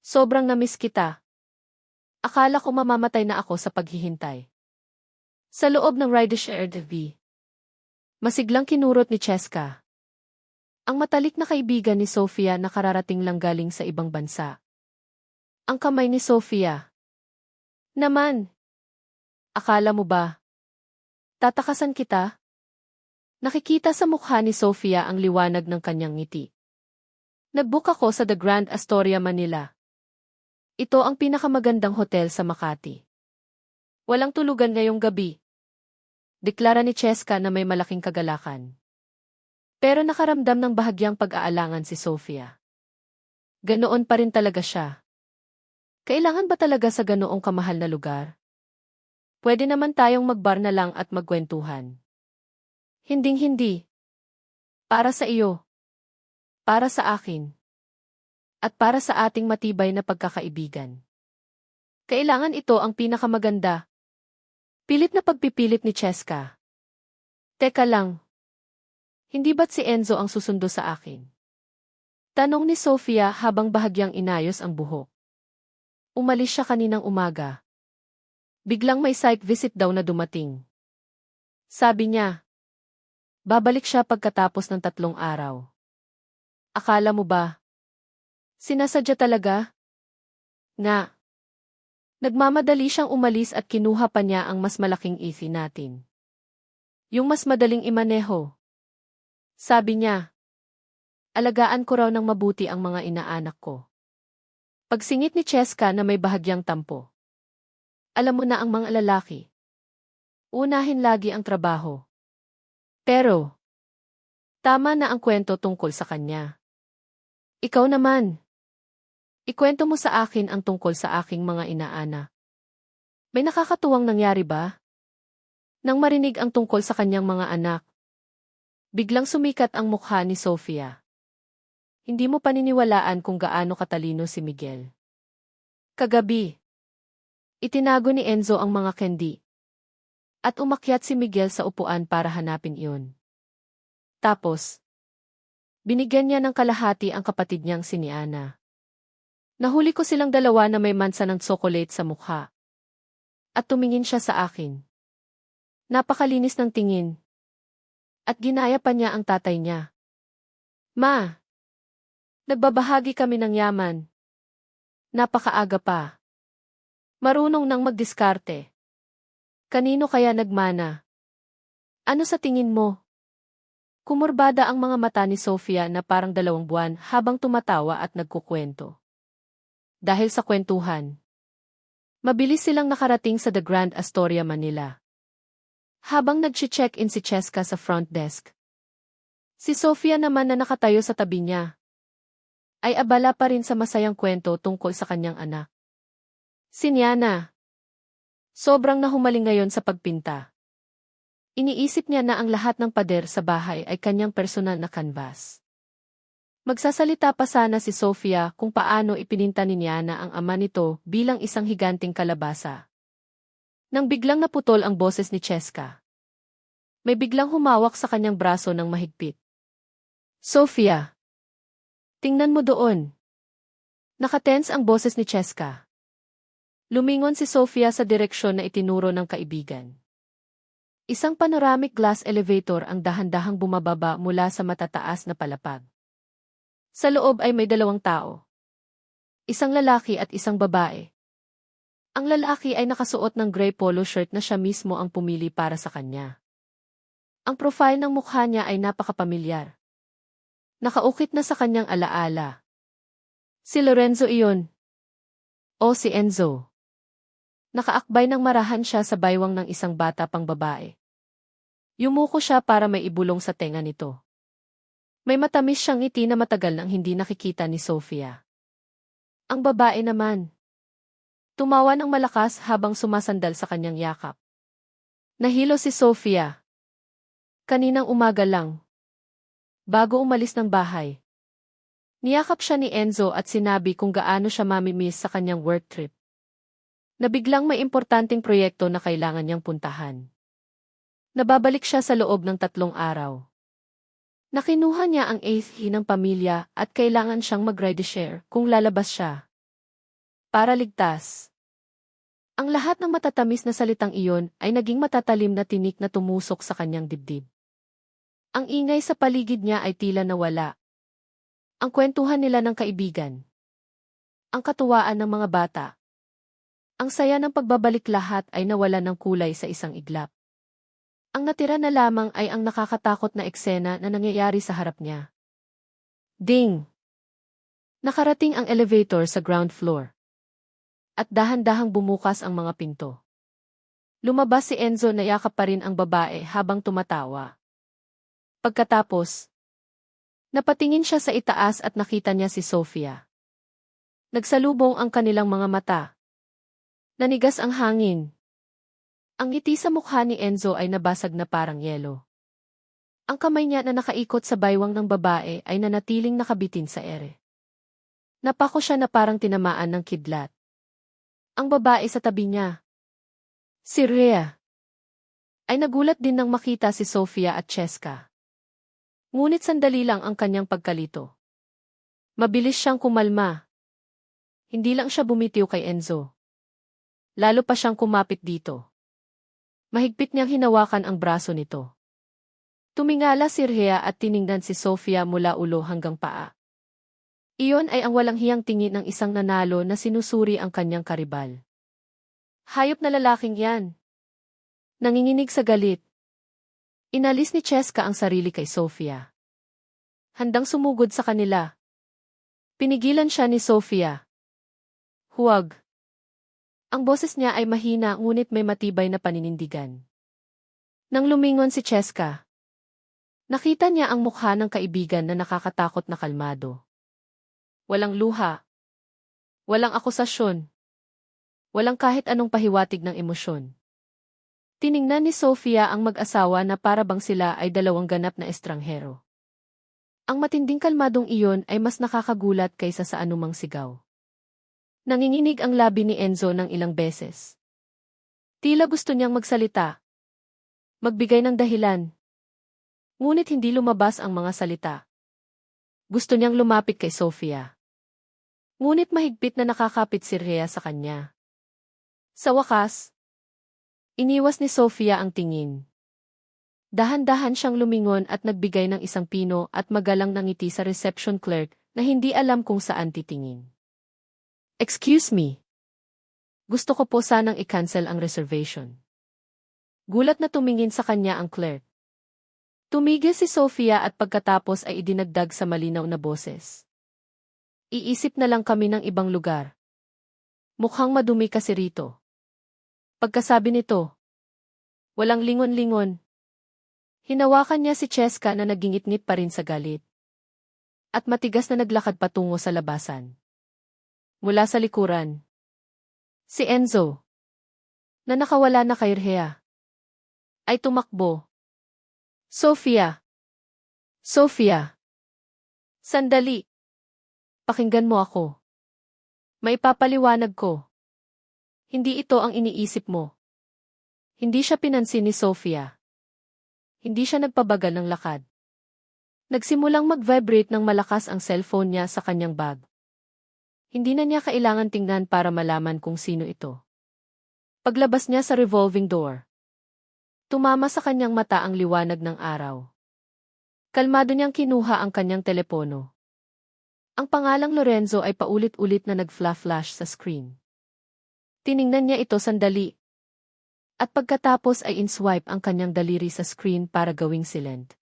Sobrang namiss kita. Akala ko mamamatay na ako sa paghihintay. Sa loob ng rideshare TV, masiglang kinurot ni Cheska. Ang matalik na kaibigan ni Sofia na kararating lang galing sa ibang bansa. Ang kamay ni Sofia. Naman, akala mo ba? Tatakasan kita? Nakikita sa mukha ni Sofia ang liwanag ng kanyang ngiti. Nag-book ako sa The Grand Astoria, Manila. Ito ang pinakamagandang hotel sa Makati. Walang tulugan ngayong gabi. Deklara ni Cheska na may malaking kagalakan. Pero nakaramdam ng bahagyang pag-aalangan si Sofia. Ganoon pa rin talaga siya. Kailangan ba talaga sa ganoong kamahal na lugar? Pwede naman tayong magbar na lang at magkwentuhan. Hinding-hindi. Para sa iyo. Para sa akin. At para sa ating matibay na pagkakaibigan. Kailangan ito ang pinakamaganda. Pilit na pagpipilit ni Cheska. Teka lang. Hindi ba't si Enzo ang susundo sa akin? Tanong ni Sofia habang bahagyang inayos ang buhok. Umalis siya kaninang umaga. Biglang may site visit daw na dumating. Sabi niya, babalik siya pagkatapos ng 3 araw. Akala mo ba? Sinasadya talaga? Nga. Nagmamadali siyang umalis at kinuha pa niya ang mas malaking EV natin. Yung mas madaling imaneho. Sabi niya, alagaan ko raw ng mabuti ang mga inaanak ko. Pagsingit ni Cheska na may bahagyang tampo. Alam mo na ang mga lalaki. Unahin lagi ang trabaho. Pero, tama na ang kwento tungkol sa kanya. Ikaw naman. Ikwento mo sa akin ang tungkol sa aking mga inaanak. May nakakatuwang nangyari ba? Nang marinig ang tungkol sa kanyang mga anak, biglang sumikat ang mukha ni Sofia. Hindi mo paniniwalaan kung gaano katalino si Miguel. Kagabi, itinago ni Enzo ang mga candy. At umakyat si Miguel sa upuan para hanapin iyon. Tapos, binigyan niya ng kalahati ang kapatid niyang si Niana. Nahuli ko silang dalawa na may mansa ng tsokolate sa mukha. At tumingin siya sa akin. Napakalinis ng tingin. At ginaya pa niya ang tatay niya. Ma! Nagbabahagi kami ng yaman. Napakaaga pa. Marunong nang magdiskarte. Kanino kaya nagmana? Ano sa tingin mo? Kumurbada ang mga mata ni Sofia na parang 2 buwan habang tumatawa at nagkukwento. Dahil sa kwentuhan, mabilis silang nakarating sa The Grand Astoria, Manila. Habang nag-check-in si Cheska sa front desk, si Sofia naman na nakatayo sa tabi niya, ay abala pa rin sa masayang kwento tungkol sa kanyang anak. Si Niana. Sobrang nahumaling ngayon sa pagpinta. Iniisip niya na ang lahat ng pader sa bahay ay kanyang personal na canvas. Magsasalita pa sana si Sofia kung paano ipininta ni Niana ang ama nito bilang isang higanting kalabasa. Nang biglang naputol ang boses ni Cheska. May biglang humawak sa kanyang braso ng mahigpit. Sofia! Tingnan mo doon. Nakatense ang boses ni Cheska. Lumingon si Sofia sa direksyon na itinuro ng kaibigan. Isang panoramic glass elevator ang dahan-dahang bumababa mula sa matataas na palapag. Sa loob ay may 2 tao. Isang lalaki at isang babae. Ang lalaki ay nakasuot ng gray polo shirt na siya mismo ang pumili para sa kanya. Ang profile ng mukha niya ay napakapamilyar. Nakaukit na sa kanyang alaala. Si Lorenzo iyon. O si Enzo. Nakaakbay ng marahan siya sa baywang ng isang bata pang babae. Yumuko siya para may ibulong sa tenga nito. May matamis siyang ngiti na matagal nang hindi nakikita ni Sofia. Ang babae naman. Tumawa ng malakas habang sumasandal sa kanyang yakap. Nahilo si Sofia. Kaninang umaga lang. Bago umalis ng bahay. Niyakap siya ni Enzo at sinabi kung gaano siya mamimiss sa kanyang work trip. Na biglang may importanteng proyekto na kailangan niyang puntahan. Nababalik siya sa loob ng 3 araw. Nakinuha niya ang 8th ng pamilya at kailangan siyang mag-rideshare kung lalabas siya. Para ligtas. Ang lahat ng matatamis na salitang iyon ay naging matatalim na tinik na tumusok sa kanyang dibdib. Ang ingay sa paligid niya ay tila nawala. Ang kwentuhan nila ng kaibigan. Ang katuwaan ng mga bata. Ang saya ng pagbabalik lahat ay nawala ng kulay sa isang iglap. Ang natira na lamang ay ang nakakatakot na eksena na nangyayari sa harap niya. Ding! Nakarating ang elevator sa ground floor. At dahan-dahang bumukas ang mga pinto. Lumabas si Enzo na yakap pa rin ang babae habang tumatawa. Pagkatapos, napatingin siya sa itaas at nakita niya si Sofia. Nagsalubong ang kanilang mga mata. Nanigas ang hangin. Ang ngiti sa mukha ni Enzo ay nabasag na parang yelo. Ang kamay niya na nakaikot sa baywang ng babae ay nanatiling nakabitin sa ere. Napako siya na parang tinamaan ng kidlat. Ang babae sa tabi niya, si Rhea, ay nagulat din nang makita si Sofia at Cheska. Ngunit sandali lang ang kanyang pagkalito. Mabilis siyang kumalma. Hindi lang siya bumitiw kay Enzo. Lalo pa siyang kumapit dito. Mahigpit niyang hinawakan ang braso nito. Tumingala si Rhea at tiningnan si Sofia mula ulo hanggang paa. Iyon ay ang walang hiyang tingin ng isang nanalo na sinusuri ang kanyang karibal. Hayop na lalaking yan. Nanginginig sa galit. Inalis ni Cheska ang sarili kay Sofia. Handang sumugod sa kanila. Pinigilan siya ni Sofia. Huwag. Ang boses niya ay mahina ngunit may matibay na paninindigan. Nang lumingon si Cheska, nakita niya ang mukha ng kaibigan na nakakatakot na kalmado. Walang luha. Walang akusasyon. Walang kahit anong pahiwatig ng emosyon. Tiningnan ni Sofia ang mag-asawa na para bang sila ay dalawang ganap na estranghero. Ang matinding kalmadong iyon ay mas nakakagulat kaysa sa anumang sigaw. Nanginginig ang labi ni Enzo ng ilang beses. Tila gusto niyang magsalita. Magbigay ng dahilan. Ngunit hindi lumabas ang mga salita. Gusto niyang lumapit kay Sofia. Ngunit mahigpit na nakakapit si Rhea sa kanya. Sa wakas, iniwas ni Sofia ang tingin. Dahan-dahan siyang lumingon at nagbigay ng isang pino at magalang na ngiti sa reception clerk na hindi alam kung saan titingin. Excuse me. Gusto ko po sanang i-cancel ang reservation. Gulat na tumingin sa kanya ang clerk. Tumigil si Sofia at pagkatapos ay idinagdag sa malinaw na boses. Iisip na lang kami ng ibang lugar. Mukhang madumi kasi rito. Pagkasabi nito, walang lingon-lingon. Hinawakan niya si Cheska na nagingit-ngit pa rin sa galit. At matigas na naglakad patungo sa labasan. Mula sa likuran, si Enzo, na nakawala na kay Rhea, ay tumakbo. Sofia! Sofia! Sandali! Pakinggan mo ako. May papaliwanag ko. Hindi ito ang iniisip mo. Hindi siya pinansin ni Sofia. Hindi siya nagpabagal ng lakad. Nagsimulang mag-vibrate ng malakas ang cellphone niya sa kanyang bag. Hindi na niya kailangan tingnan para malaman kung sino ito. Paglabas niya sa revolving door, tumama sa kanyang mata ang liwanag ng araw. Kalmado niyang kinuha ang kanyang telepono. Ang pangalang Lorenzo ay paulit-ulit na nag-flash sa screen. Tiningnan niya ito sandali. At pagkatapos ay in-swipe ang kanyang daliri sa screen para gawing silent.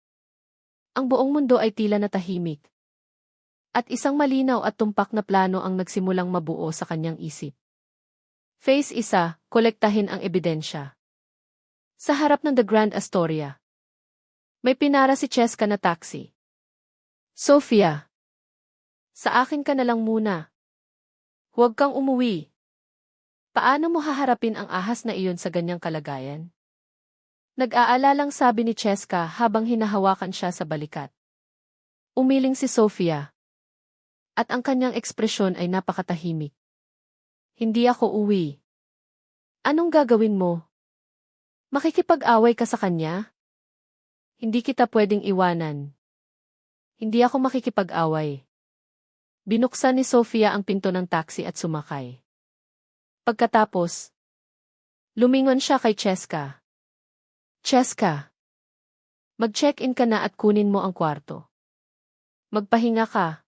Ang buong mundo ay tila natahimik. At isang malinaw at tumpak na plano ang nagsimulang mabuo sa kanyang isip. Phase 1, kolektahin ang ebidensya. Sa harap ng The Grand Astoria, may pinara si Cheska na taxi. Sofia, sa akin ka na lang muna. Huwag kang umuwi. Paano mo haharapin ang ahas na iyon sa ganyang kalagayan? Nag-aalalang sabi ni Cheska habang hinahawakan siya sa balikat. Umiling si Sofia. At ang kanyang ekspresyon ay napakatahimik. Hindi ako uwi. Anong gagawin mo? Makikipag-away ka sa kanya? Hindi kita pwedeng iwanan. Hindi ako makikipag-away. Binuksan ni Sofia ang pinto ng taxi at sumakay. Pagkatapos, lumingon siya kay Cheska. Cheska, mag-check-in ka na at kunin mo ang kwarto. Magpahinga ka.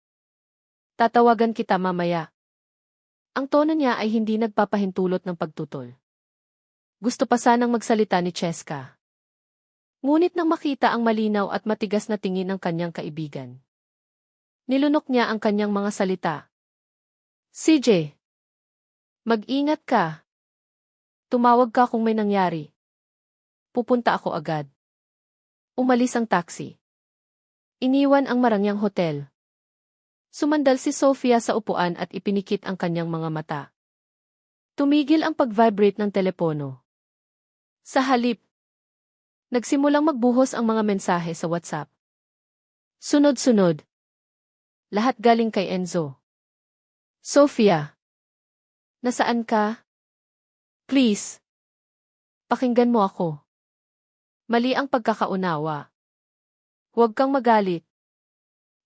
Tatawagan kita mamaya. Ang tono niya ay hindi nagpapahintulot ng pagtutol. Gusto pa sanang magsalita ni Cheska. Ngunit nang makita ang malinaw at matigas na tingin ng kanyang kaibigan, nilunok niya ang kanyang mga salita. CJ, mag-ingat ka. Tumawag ka kung may nangyari. Pupunta ako agad. Umalis ang taxi. Iniwan ang marangyang hotel. Sumandal si Sofia sa upuan at ipinikit ang kanyang mga mata. Tumigil ang pag-vibrate ng telepono. Sa halip, nagsimulang magbuhos ang mga mensahe sa WhatsApp. Sunod-sunod. Lahat galing kay Enzo. Sofia, nasaan ka? Please. Pakinggan mo ako. Mali ang pagkakaunawa. Huwag kang magalit.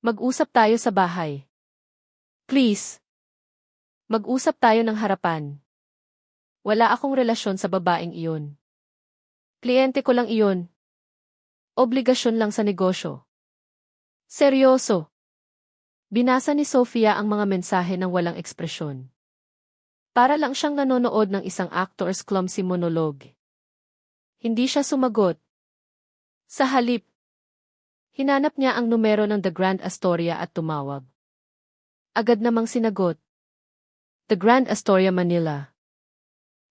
Mag-usap tayo sa bahay. Please. Mag-usap tayo ng harapan. Wala akong relasyon sa babaeng iyon. Kliyente ko lang iyon. Obligasyon lang sa negosyo. Seryoso. Binasa ni Sofia ang mga mensahe ng walang ekspresyon. Para lang siyang nanonood ng isang actor's clumsy monologue. Hindi siya sumagot. Sa halip, hinanap niya ang numero ng The Grand Astoria at tumawag. Agad namang sinagot. The Grand Astoria, Manila.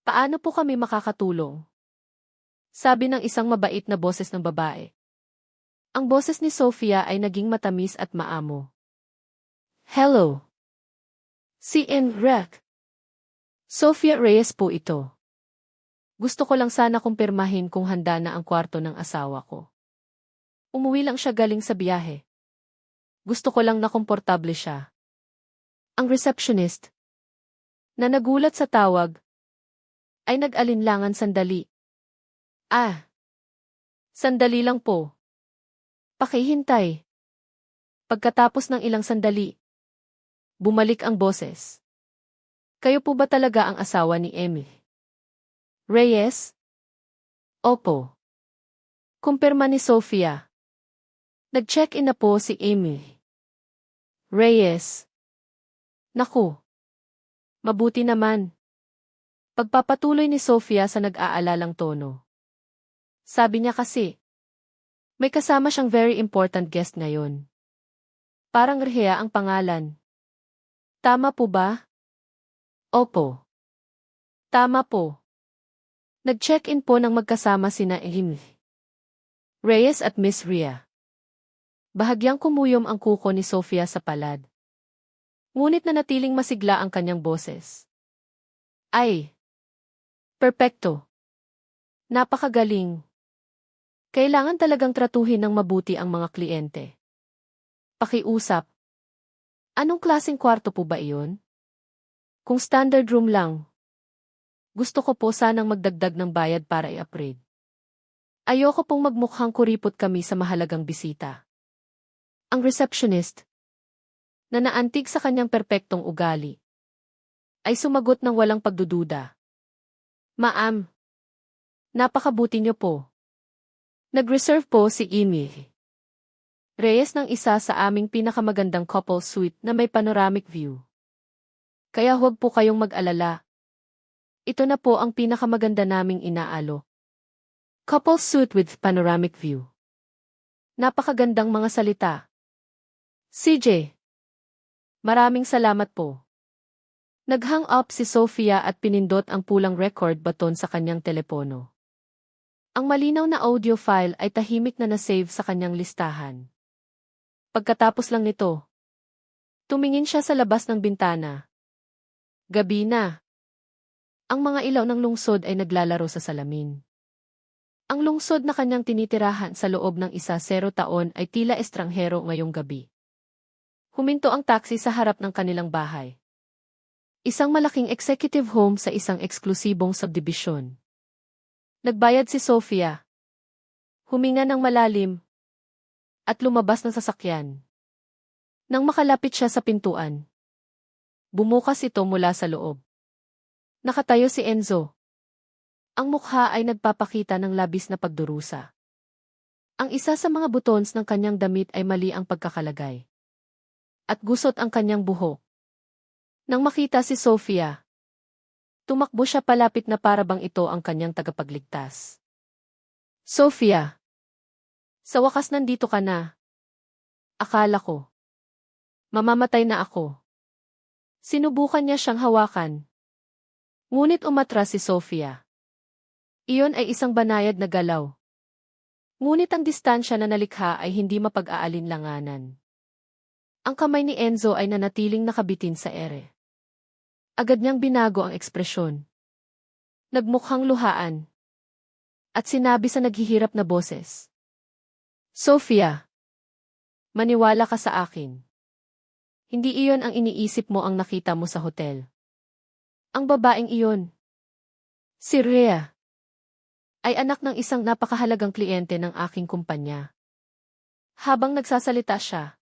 Paano po kami makakatulong? Sabi ng isang mabait na boses ng babae. Ang boses ni Sofia ay naging matamis at maamo. Hello. Si Enrique. Sofia Reyes po ito. Gusto ko lang sana kumpirmahin kung handa na ang kwarto ng asawa ko. Umuwi lang siya galing sa biyahe. Gusto ko lang na komportable siya. Ang receptionist, na nagulat sa tawag, ay nag-alinlangan sandali. Sandali lang po. Pakihintay. Pagkatapos ng ilang sandali, bumalik ang boses. Kayo po ba talaga ang asawa ni Emmy Reyes? Opo. Kumpirma ni Sofia. Nag-check-in na po si Emmy Reyes. Naku. Mabuti naman. Pagpapatuloy ni Sofia sa nag-aalalang tono. Sabi niya kasi, may kasama siyang very important guest ngayon. Parang Rhea ang pangalan. Tama po ba? Opo. Tama po. Nag-check-in po ng magkasama sina Emmy Reyes at Miss Rhea. Bahagyang kumuyom ang kuko ni Sofia sa palad. Ngunit nanatiling masigla ang kanyang boses. Ay! Perpekto! Napakagaling! Kailangan talagang tratuhin ng mabuti ang mga kliyente. Pakiusap. Anong klaseng kwarto po ba iyon? Kung standard room lang. Gusto ko po sanang magdagdag ng bayad para i-upgrade. Ayoko pong magmukhang kuripot kami sa mahalagang bisita. Ang receptionist, na naantig sa kanyang perpektong ugali, ay sumagot ng walang pagdududa. Ma'am, napakabuti niyo po. Nag-reserve po si Emmy Reyes ng isa sa aming pinakamagandang couple suite na may panoramic view. Kaya huwag po kayong mag-alala. Ito na po ang pinakamaganda naming inaalo. Couple suite with panoramic view. Napakagandang mga salita. CJ. Maraming salamat po. Nag-hang up si Sofia at pinindot ang pulang record button sa kanyang telepono. Ang malinaw na audio file ay tahimik na nasave sa kanyang listahan. Pagkatapos lang nito, tumingin siya sa labas ng bintana. Gabi na. Ang mga ilaw ng lungsod ay naglalaro sa salamin. Ang lungsod na kanyang tinitirahan sa loob ng 10 taon ay tila estranghero ngayong gabi. Huminto ang taxi sa harap ng kanilang bahay. Isang malaking executive home sa isang eksklusibong subdivision. Nagbayad si Sofia. Huminga ng malalim. At lumabas ng sasakyan. Nang makalapit siya sa pintuan, bumukas ito mula sa loob. Nakatayo si Enzo. Ang mukha ay nagpapakita ng labis na pagdurusa. Ang isa sa mga buttons ng kanyang damit ay mali ang pagkakalagay. At gusot ang kanyang buhok. Nang makita si Sofia, tumakbo siya palapit na para bang ito ang kanyang tagapagligtas. Sofia, sa wakas nandito ka na. Akala ko, mamamatay na ako. Sinubukan niya siyang hawakan. Ngunit umatras si Sofia. Iyon ay isang banayad na galaw. Ngunit ang distansya na nalikha ay hindi mapag-aalinlanganan. Ang kamay ni Enzo ay nanatiling nakabitin sa ere. Agad niyang binago ang ekspresyon. Nagmukhang luhaan. At sinabi sa naghihirap na boses. Sofia, maniwala ka sa akin. Hindi iyon ang iniisip mo ang nakita mo sa hotel. Ang babaeng iyon, si Rhea, ay anak ng isang napakahalagang kliyente ng aking kumpanya. Habang nagsasalita siya,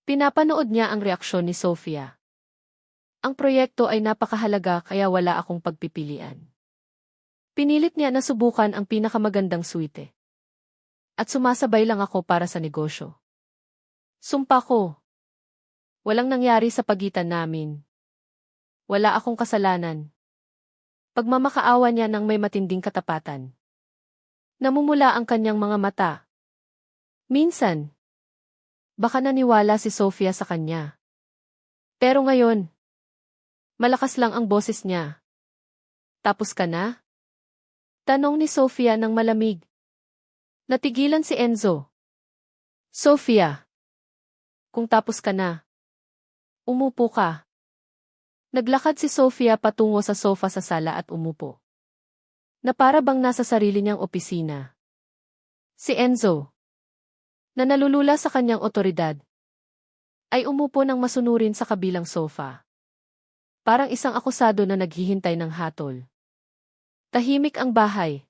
pinapanood niya ang reaksyon ni Sofia. Ang proyekto ay napakahalaga kaya wala akong pagpipilian. Pinilit niya na subukan ang pinakamagandang suite. At sumasabay lang ako para sa negosyo. Sumpa ko. Walang nangyari sa pagitan namin. Wala akong kasalanan. Pagmamakaawa niya ng may matinding katapatan. Namumula ang kanyang mga mata. Minsan, baka naniwala si Sofia sa kanya. Pero ngayon, malakas lang ang boses niya. Tapos ka na? Tanong ni Sofia ng malamig. Natigilan si Enzo. Sofia, kung tapos ka na, umupo ka. Naglakad si Sofia patungo sa sofa sa sala at umupo. Na para bang nasa sarili niyang opisina. Si Enzo, na nalulula sa kanyang otoridad, ay umupo ng masunurin sa kabilang sofa. Parang isang akusado na naghihintay ng hatol. Tahimik ang bahay.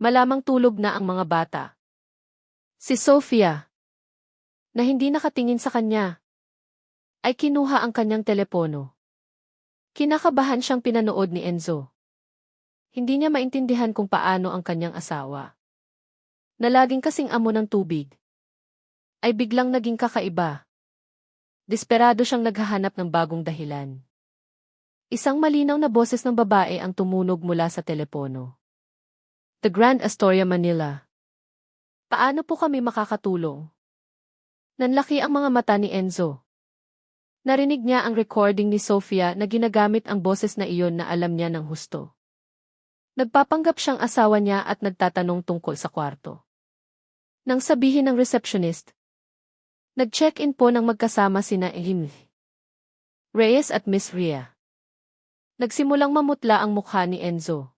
Malamang tulog na ang mga bata. Si Sofia, na hindi nakatingin sa kanya, ay kinuha ang kanyang telepono. Kinakabahan siyang pinanood ni Enzo. Hindi niya maintindihan kung paano ang kanyang asawa, na laging kasing amo ng tubig, ay biglang naging kakaiba. Desperado siyang naghahanap ng bagong dahilan. Isang malinaw na boses ng babae ang tumunog mula sa telepono. The Grand Astoria, Manila. Paano po kami makakatulong? Nanlaki ang mga mata ni Enzo. Narinig niya ang recording ni Sofia na ginagamit ang boses na iyon na alam niya ng husto. Nagpapanggap siyang asawa niya at nagtatanong tungkol sa kwarto. Nang sabihin ng receptionist, nag-check-in po ng magkasama sina Reyes at Miss Rhea. Nagsimulang mamutla ang mukha ni Enzo.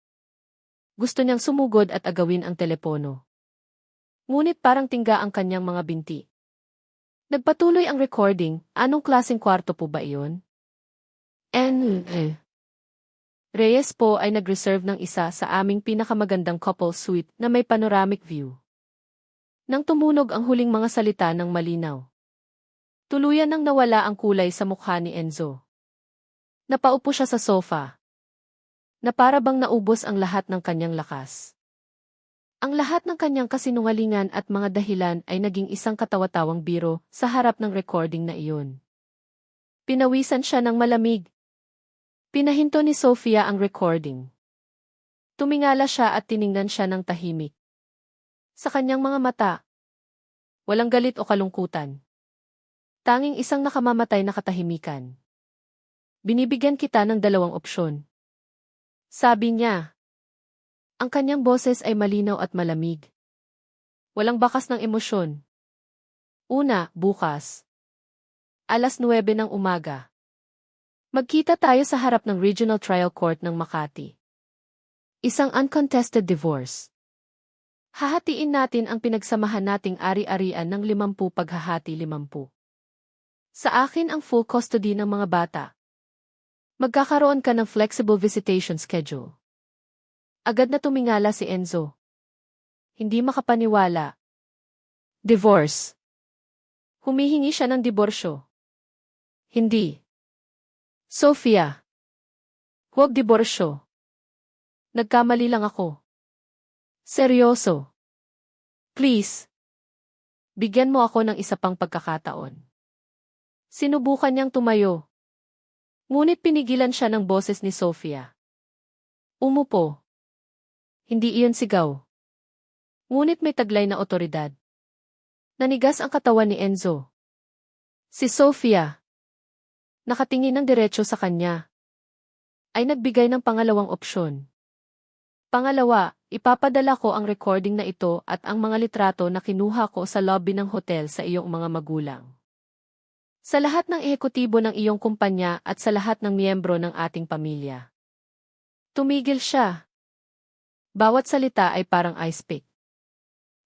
Gusto niyang sumugod at agawin ang telepono. Ngunit parang tingga ang kanyang mga binti. Nagpatuloy ang recording, anong klaseng kwarto po ba iyon? Reyes po ay nag-reserve ng isa sa aming pinakamagandang couple suite na may panoramic view. Nang tumunog ang huling mga salita ng malinaw, tuluyan nang nawala ang kulay sa mukha ni Enzo. Napaupo siya sa sofa, na para bang naubos ang lahat ng kanyang lakas. Ang lahat ng kanyang kasinungalingan at mga dahilan ay naging isang katawa-tawang biro sa harap ng recording na iyon. Pinawisan siya ng malamig. Pinahinto ni Sofia ang recording. Tumingala siya at tiningnan siya ng tahimik. Sa kanyang mga mata, walang galit o kalungkutan. Tanging isang nakamamatay na katahimikan. Binibigyan kita ng dalawang opsyon. Sabi niya. Ang kanyang boses ay malinaw at malamig. Walang bakas ng emosyon. Una, bukas. 9:00 ng umaga. Magkita tayo sa harap ng Regional Trial Court ng Makati. Isang uncontested divorce. Hahatiin natin ang pinagsamahan nating ari-arian ng 50 paghahati 50. Sa akin ang full custody ng mga bata. Magkakaroon ka ng flexible visitation schedule. Agad na tumingala si Enzo. Hindi makapaniwala. Divorce. Humihingi siya ng diborsyo. Hindi. Sofia. Huwag diborsyo. Nagkamali lang ako. Seryoso. Please. Bigyan mo ako ng isa pang pagkakataon. Sinubukan niyang tumayo. Ngunit pinigilan siya ng boses ni Sofia. Umupo. Hindi iyon sigaw. Ngunit may taglay na otoridad. Nanigas ang katawan ni Enzo. Si Sofia, nakatingin ng diretso sa kanya, ay nagbigay ng pangalawang opsyon. Pangalawa, ipapadala ko ang recording na ito at ang mga litrato na kinuha ko sa lobby ng hotel sa iyong mga magulang. Sa lahat ng ehekutibo ng iyong kumpanya at sa lahat ng miyembro ng ating pamilya. Tumigil siya. Bawat salita ay parang ice pick.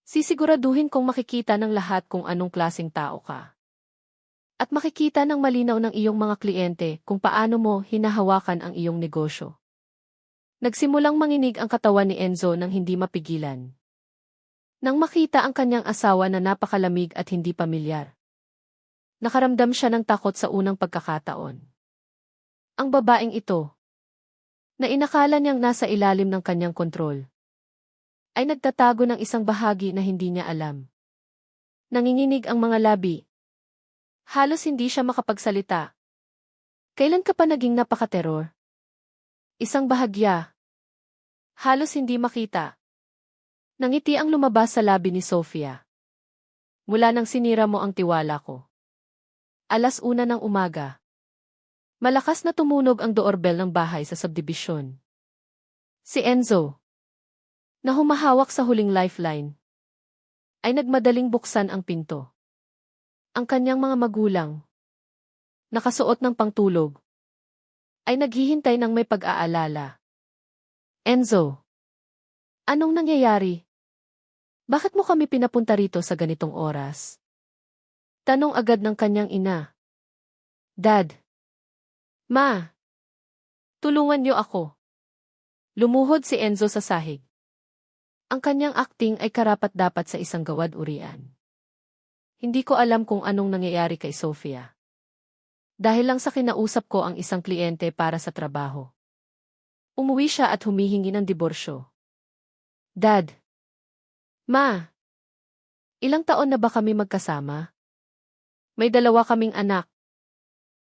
Sisiguraduhin kong makikita ng lahat kung anong klaseng tao ka. At makikita ng malinaw ng iyong mga kliyente kung paano mo hinahawakan ang iyong negosyo. Nagsimulang manginig ang katawan ni Enzo nang hindi mapigilan. Nang makita ang kanyang asawa na napakalamig at hindi pamilyar. Nakaramdam siya ng takot sa unang pagkakataon. Ang babaeng ito, na inakala niyang nasa ilalim ng kanyang kontrol, ay nagtatago ng isang bahagi na hindi niya alam. Nanginginig ang mga labi. Halos hindi siya makapagsalita. Kailan ka pa naging napaka-terror? Isang bahagya. Halos hindi makita. Nangiti ang lumabas sa labi ni Sofia. Mula nang sinira mo ang tiwala ko. 1:00 ng umaga. Malakas na tumunog ang doorbell ng bahay sa subdivision. Si Enzo, na humahawak sa huling lifeline, ay nagmadaling buksan ang pinto. Ang kanyang mga magulang, nakasuot ng pangtulog, ay naghihintay ng may pag-aalala. Enzo, anong nangyayari? Bakit mo kami pinapunta rito sa ganitong oras? Tanong agad ng kanyang ina. Dad. Ma. Tulungan niyo ako. Lumuhod si Enzo sa sahig. Ang kanyang acting ay karapat-dapat sa isang gawad-urian. Hindi ko alam kung anong nangyayari kay Sofia. Dahil lang sa kinausap ko ang isang kliyente para sa trabaho. Umuwi siya at humihingi ng diborsyo. Dad. Ma. Ilang taon na ba kami magkasama? May 2 kaming anak.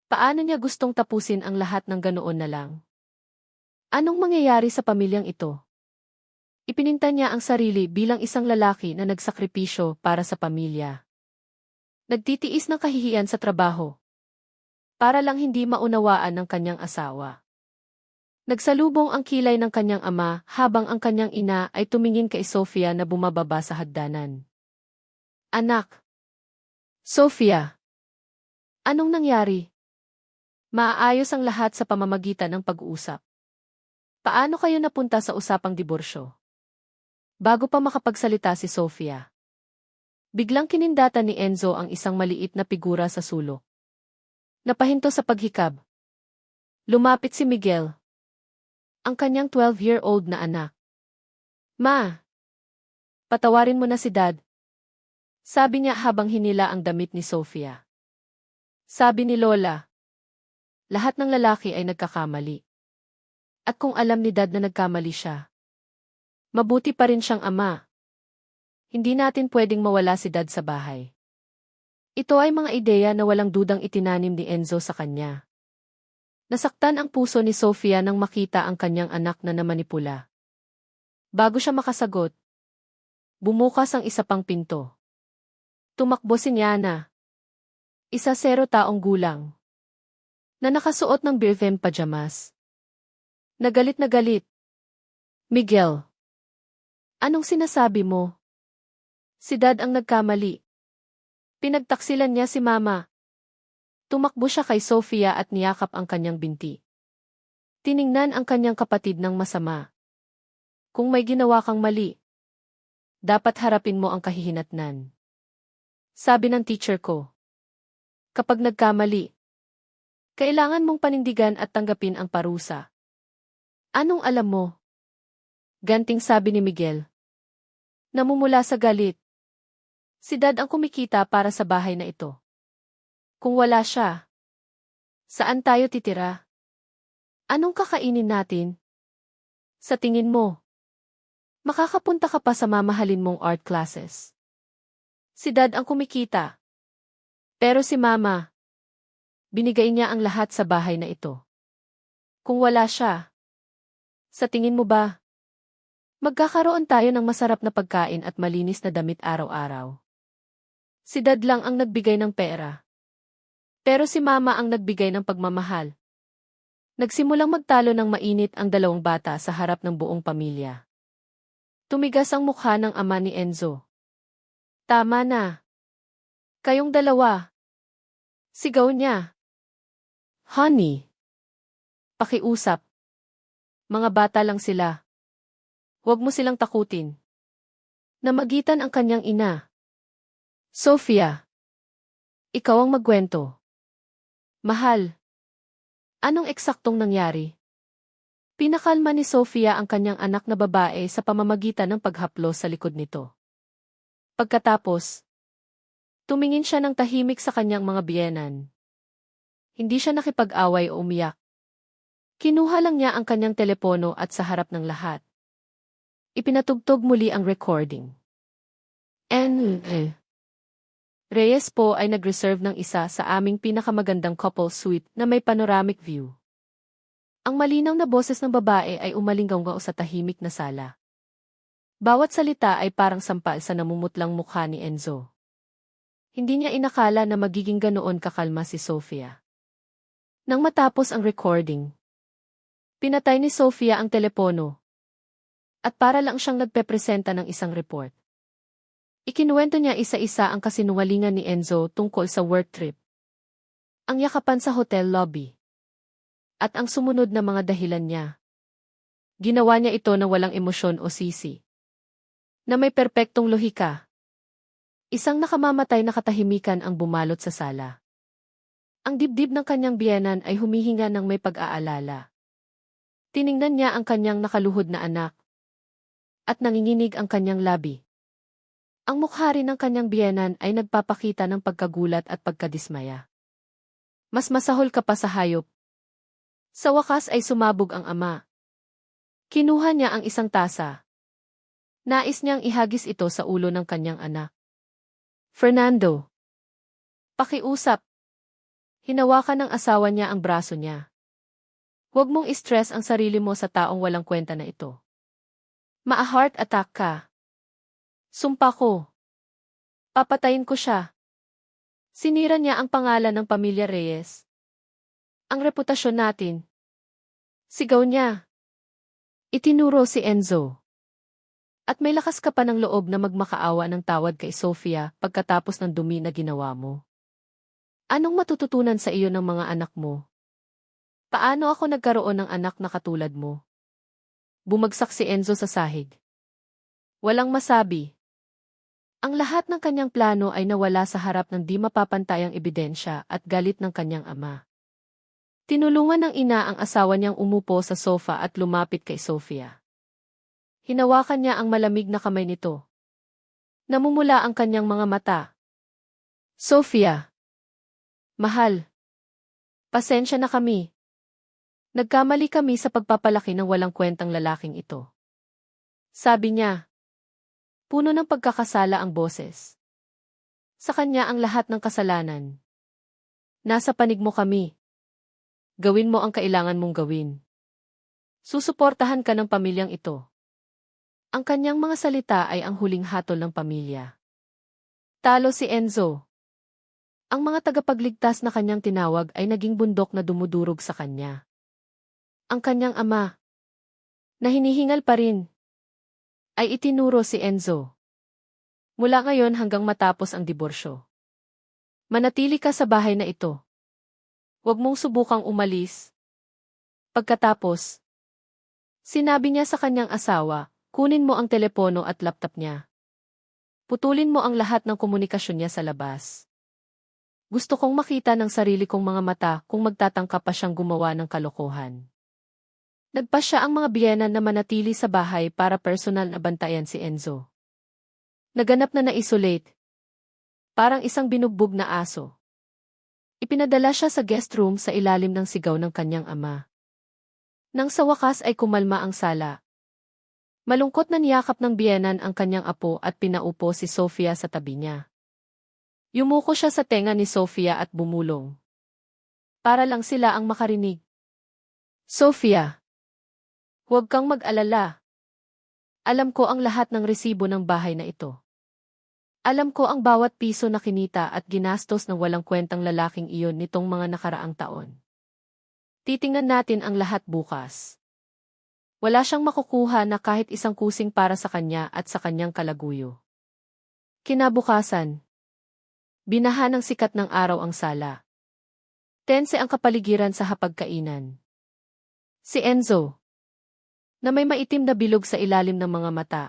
Paano niya gustong tapusin ang lahat ng ganoon na lang? Anong mangyayari sa pamilyang ito? Ipininta niya ang sarili bilang isang lalaki na nagsakripisyo para sa pamilya. Nagtitiis ng kahihiyan sa trabaho. Para lang hindi maunawaan ng kanyang asawa. Nagsalubong ang kilay ng kanyang ama habang ang kanyang ina ay tumingin kay Sofia na bumababa sa hagdanan. Anak. Sofia. Anong nangyari? Maaayos ang lahat sa pamamagitan ng pag-uusap. Paano kayo napunta sa usapang diborsyo? Bago pa makapagsalita si Sofia, biglang kinindatan ni Enzo ang isang maliit na figura sa sulok. Napahinto sa paghikab. Lumapit si Miguel, ang kanyang 12-year-old na anak. Ma! Patawarin mo na si Dad. Sabi niya habang hinila ang damit ni Sofia. Sabi ni Lola, lahat ng lalaki ay nagkakamali. At kung alam ni Dad na nagkamali siya, mabuti pa rin siyang ama. Hindi natin pwedeng mawala si Dad sa bahay. Ito ay mga ideya na walang dudang itinanim ni Enzo sa kanya. Nasaktan ang puso ni Sofia nang makita ang kanyang anak na namanipula. Bago siya makasagot, bumukas ang isa pang pinto. Tumakbo si Niana. 10 taong gulang, na nakasuot ng birthday pajamas. Nagalit na galit. Miguel. Anong sinasabi mo? Si Dad ang nagkamali. Pinagtaksilan niya si Mama. Tumakbo siya kay Sofia at niyakap ang kanyang binti. Tiningnan ang kanyang kapatid ng masama. Kung may ginawa kang mali, dapat harapin mo ang kahihinatnan. Sabi ng teacher ko, kapag nagkamali, kailangan mong panindigan at tanggapin ang parusa. Anong alam mo? Ganting sabi ni Miguel. Namumula sa galit. Si Dad ang kumikita para sa bahay na ito. Kung wala siya, saan tayo titira? Anong kakainin natin? Sa tingin mo, makakapunta ka pa sa mamahalin mong art classes. Si Dad ang kumikita. Pero si Mama, binigay niya ang lahat sa bahay na ito. Kung wala siya, sa tingin mo ba, magkakaroon tayo ng masarap na pagkain at malinis na damit araw-araw? Si Dad lang ang nagbigay ng pera. Pero si Mama ang nagbigay ng pagmamahal. Nagsimulang magtalo ng mainit ang dalawang bata sa harap ng buong pamilya. Tumigas ang mukha ng ama ni Enzo. Tama na. Kayong dalawa. Sigaw niya. Honey. Pakiusap. Mga bata lang sila. Huwag mo silang takutin. Namagitan ang kanyang ina. Sofia. Ikaw ang magkwento. Mahal. Anong eksaktong nangyari? Pinakalma ni Sofia ang kanyang anak na babae sa pamamagitan ng paghaplos sa likod nito. Pagkatapos, tumingin siya ng tahimik sa kanyang mga biyenan. Hindi siya nakipag-away o umiyak. Kinuha lang niya ang kanyang telepono at sa harap ng lahat, ipinatugtog muli ang recording. Reyes po ay nag-reserve ng isa sa aming pinakamagandang couple suite na may panoramic view. Ang malinaw na boses ng babae ay umalinggaw sa tahimik na sala. Bawat salita ay parang sampal sa namumutlang mukha ni Enzo. Hindi niya inakala na magiging ganoon kakalma si Sofia. Nang matapos ang recording, pinatay ni Sofia ang telepono. At para lang siyang nagpepresenta ng isang report. Ikinuwento niya isa-isa ang kasinungalingan ni Enzo tungkol sa work trip. Ang yakapan sa hotel lobby. At ang sumunod na mga dahilan niya. Ginawa niya ito na walang emosyon o sisi. Na may perpektong lohika. Isang nakamamatay na katahimikan ang bumalot sa sala. Ang dibdib ng kanyang biyenan ay humihinga ng may pag-aalala. Tiningnan niya ang kanyang nakaluhod na anak. At nanginginig ang kanyang labi. Ang mukha rin ng kanyang biyenan ay nagpapakita ng pagkagulat at pagkadismaya. Mas masahol ka pa sa hayop. Sa wakas ay sumabog ang ama. Kinuha niya ang isang tasa. Nais niyang ihagis ito sa ulo ng kanyang anak. Fernando. Pakiusap. Hinawakan ng asawa niya ang braso niya. Huwag mong i-stress ang sarili mo sa taong walang kwenta na ito. Ma-heart attack ka. Sumpa ko. Papatayin ko siya. Sinira niya ang pangalan ng pamilya Reyes. Ang reputasyon natin. Sigaw niya. Itinuro si Enzo. At may lakas ka pa ng loob na magmakaawa ng tawad kay Sofia pagkatapos ng dumi na ginawa mo. Anong matututunan sa iyo ng mga anak mo? Paano ako nagkaroon ng anak na katulad mo? Bumagsak si Enzo sa sahig. Walang masabi. Ang lahat ng kanyang plano ay nawala sa harap ng di mapapantayang ebidensya at galit ng kanyang ama. Tinulungan ng ina ang asawa niyang umupo sa sofa at lumapit kay Sofia. Hinawakan niya ang malamig na kamay nito. Namumula ang kanyang mga mata. Sofia. Mahal. Pasensya na kami. Nagkamali kami sa pagpapalaki ng walang kwentang lalaking ito. Sabi niya. Puno ng pagkakasala ang boses. Sa kanya ang lahat ng kasalanan. Nasa panig mo kami. Gawin mo ang kailangan mong gawin. Susuportahan ka ng pamilyang ito. Ang kanyang mga salita ay ang huling hatol ng pamilya. Talo si Enzo. Ang mga tagapagligtas na kanyang tinawag ay naging bundok na dumudurog sa kanya. Ang kanyang ama, na hinihingal pa rin, ay itinuro si Enzo. Mula ngayon hanggang matapos ang diborsyo. Manatili ka sa bahay na ito. Huwag mong subukang umalis. Pagkatapos, sinabi niya sa kanyang asawa, kunin mo ang telepono at laptop niya. Putulin mo ang lahat ng komunikasyon niya sa labas. Gusto kong makita ng sarili kong mga mata kung magtatangka pa siyang gumawa ng kalokohan. Nagpasya ang mga biyenan na manatili sa bahay para personal na bantayan si Enzo. Naganap na na-isolate. Parang isang binugbog na aso. Ipinadala siya sa guest room sa ilalim ng sigaw ng kanyang ama. Nang sa wakas ay kumalma ang sala. Malungkot na niyakap ng biyenan ang kanyang apo at pinaupo si Sofia sa tabi niya. Yumuko siya sa tenga ni Sofia at bumulong. Para lang sila ang makarinig. Sofia, huwag kang mag-alala. Alam ko ang lahat ng resibo ng bahay na ito. Alam ko ang bawat piso na kinita at ginastos ng walang kwentang lalaking iyon nitong mga nakaraang taon. Titingnan natin ang lahat bukas. Wala siyang makukuha na kahit isang kusing para sa kanya at sa kanyang kalaguyo. Kinabukasan. Binaha ng sikat ng araw ang sala. Tense ang kapaligiran sa hapagkainan. Si Enzo, na may maitim na bilog sa ilalim ng mga mata,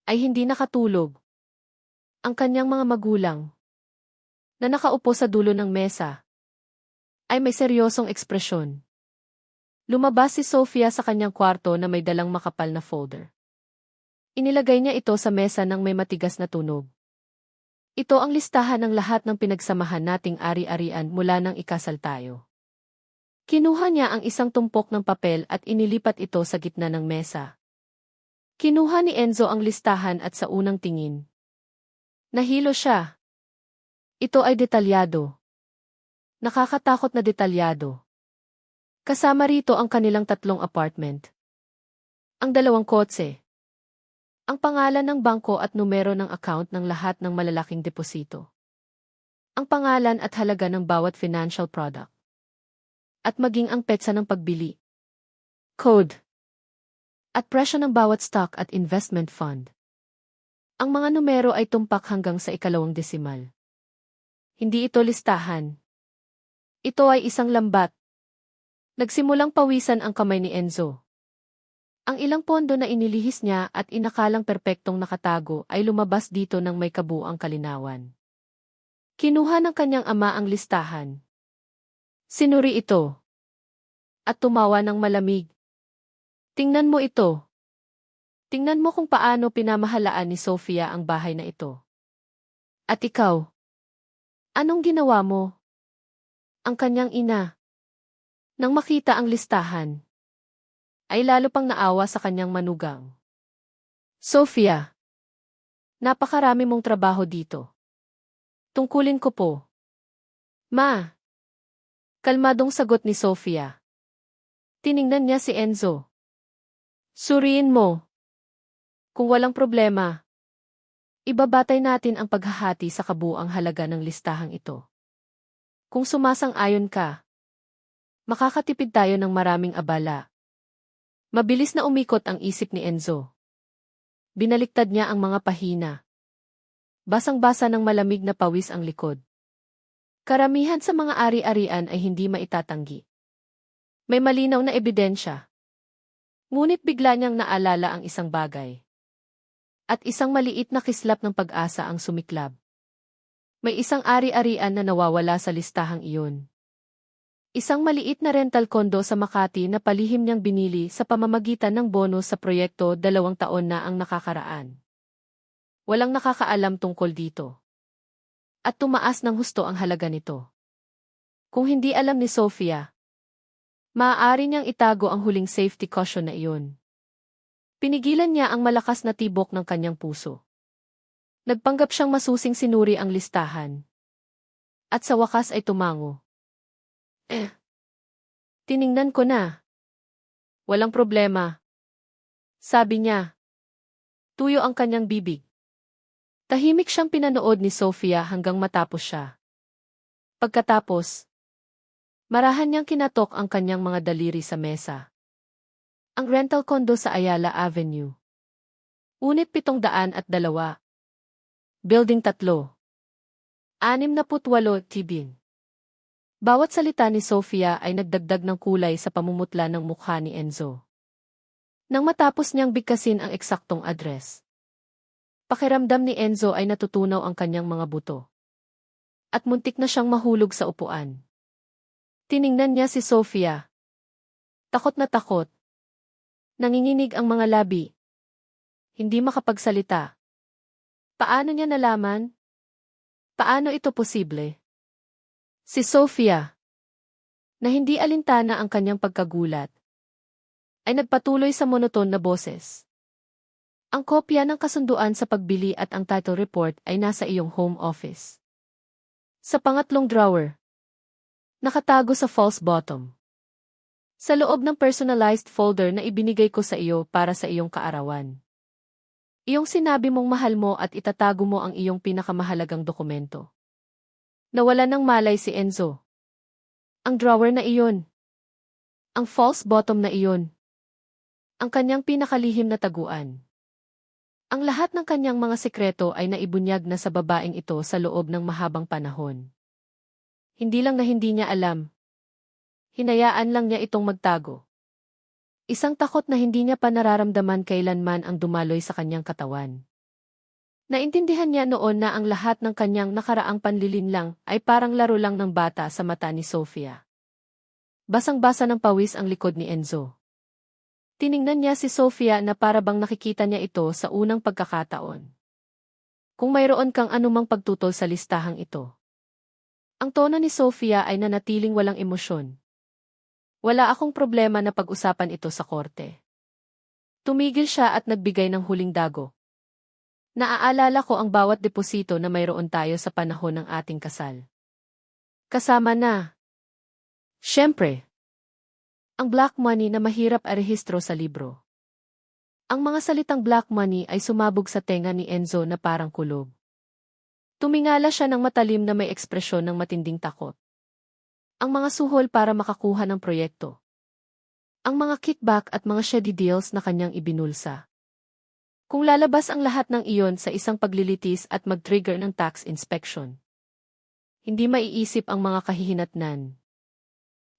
ay hindi nakatulog. Ang kanyang mga magulang, na nakaupo sa dulo ng mesa, ay may seryosong ekspresyon. Lumabas si Sofia sa kanyang kwarto na may dalang makapal na folder. Inilagay niya ito sa mesa ng may matigas na tunog. Ito ang listahan ng lahat ng pinagsamahan nating ari-arian mula nang ikasal tayo. Kinuha niya ang isang tumpok ng papel at inilipat ito sa gitna ng mesa. Kinuha ni Enzo ang listahan at sa unang tingin, nahilo siya. Ito ay detalyado. Nakakatakot na detalyado. Kasama rito ang kanilang 3 apartment. Ang 2 kotse. Ang pangalan ng bangko at numero ng account ng lahat ng malalaking deposito. Ang pangalan at halaga ng bawat financial product. At maging ang petsa ng pagbili. Code. At presyo ng bawat stock at investment fund. Ang mga numero ay tumpak hanggang sa 2 desimal. Hindi ito listahan. Ito ay isang lambat. Nagsimulang pawisan ang kamay ni Enzo. Ang ilang pondo na inilihis niya at inakalang perpektong nakatago ay lumabas dito ng may kabuang kalinawan. Kinuha ng kanyang ama ang listahan. Sinuri ito. At tumawa ng malamig. Tingnan mo ito. Tingnan mo kung paano pinamahalaan ni Sofia ang bahay na ito. At ikaw? Anong ginawa mo? Ang kanyang ina. Nang makita ang listahan, ay lalo pang naawa sa kanyang manugang. Sofia, napakarami mong trabaho dito. Tungkulin ko po. Ma. Kalmadong sagot ni Sofia. Tiningnan niya si Enzo. Suriin mo. Kung walang problema, ibabatay natin ang paghahati sa kabuuang halaga ng listahang ito. Kung sumasang-ayon ka, makakatipid tayo ng maraming abala. Mabilis na umikot ang isip ni Enzo. Binaliktad niya ang mga pahina. Basang-basa ng malamig na pawis ang likod. Karamihan sa mga ari-arian ay hindi maitatanggi. May malinaw na ebidensya. Ngunit bigla niyang naalala ang isang bagay. At isang maliit na kislap ng pag-asa ang sumiklab. May isang ari-arian na nawawala sa listahang iyon. Isang maliit na rental condo sa Makati na palihim niyang binili sa pamamagitan ng bonus sa proyekto 2 taon na ang nakakaraan. Walang nakakaalam tungkol dito. At tumaas ng husto ang halaga nito. Kung hindi alam ni Sofia, maaari niyang itago ang huling safety caution na iyon. Pinigilan niya ang malakas na tibok ng kanyang puso. Nagpanggap siyang masusing sinuri ang listahan. At sa wakas ay tumango. Tiningnan ko na. Walang problema. Sabi niya. Tuyo ang kanyang bibig. Tahimik siyang pinanood ni Sofia hanggang matapos siya. Pagkatapos, marahan niyang kinatok ang kanyang mga daliri sa mesa. Ang rental condo sa Ayala Avenue. Unit 702. Building 3. 68 Tibin. Bawat salita ni Sofia ay nagdagdag ng kulay sa pamumutla ng mukha ni Enzo. Nang matapos niyang bigkasin ang eksaktong address, pakiramdam ni Enzo ay natutunaw ang kanyang mga buto. At muntik na siyang mahulog sa upuan. Tiningnan niya si Sofia. Takot na takot. Nanginginig ang mga labi. Hindi makapagsalita. Paano niya nalaman? Paano ito posible? Si Sofia, na hindi alintana ang kanyang pagkagulat, ay nagpatuloy sa monoton na boses. Ang kopya ng kasunduan sa pagbili at ang title report ay nasa iyong home office. Sa pangatlong drawer. Nakatago sa false bottom. Sa loob ng personalized folder na ibinigay ko sa iyo para sa iyong kaarawan. Iyong sinabi mong mahal mo at itatago mo ang iyong pinakamahalagang dokumento. Nawala ng malay si Enzo. Ang drawer na iyon. Ang false bottom na iyon. Ang kanyang pinakalihim na taguan. Ang lahat ng kanyang mga sekreto ay naibunyag na sa babaeng ito sa loob ng mahabang panahon. Hindi lang na hindi niya alam. Hinayaan lang niya itong magtago. Isang takot na hindi niya pa nararamdaman kailanman ang dumaloy sa kanyang katawan. Naintindihan niya noon na ang lahat ng kanyang nakaraang panlilinlang ay parang laro lang ng bata sa mata ni Sofia. Basang-basa ng pawis ang likod ni Enzo. Tiningnan niya si Sofia na para bang nakikita niya ito sa unang pagkakataon. Kung mayroon kang anumang pagtutol sa listahang ito. Ang tono ni Sofia ay nanatiling walang emosyon. Wala akong problema na pag-usapan ito sa korte. Tumigil siya at nagbigay ng huling dago. Naaalala ko ang bawat deposito na mayroon tayo sa panahon ng ating kasal. Kasama na. Siyempre. Ang black money na mahirap arehistro sa libro. Ang mga salitang black money ay sumabog sa tenga ni Enzo na parang kulob. Tumingala siya ng matalim na may ekspresyon ng matinding takot. Ang mga suhol para makakuha ng proyekto. Ang mga kickback at mga shady deals na kanyang ibinulsa. Kung lalabas ang lahat ng iyon sa isang paglilitis at mag-trigger ng tax inspection. Hindi maiisip ang mga kahihinatnan.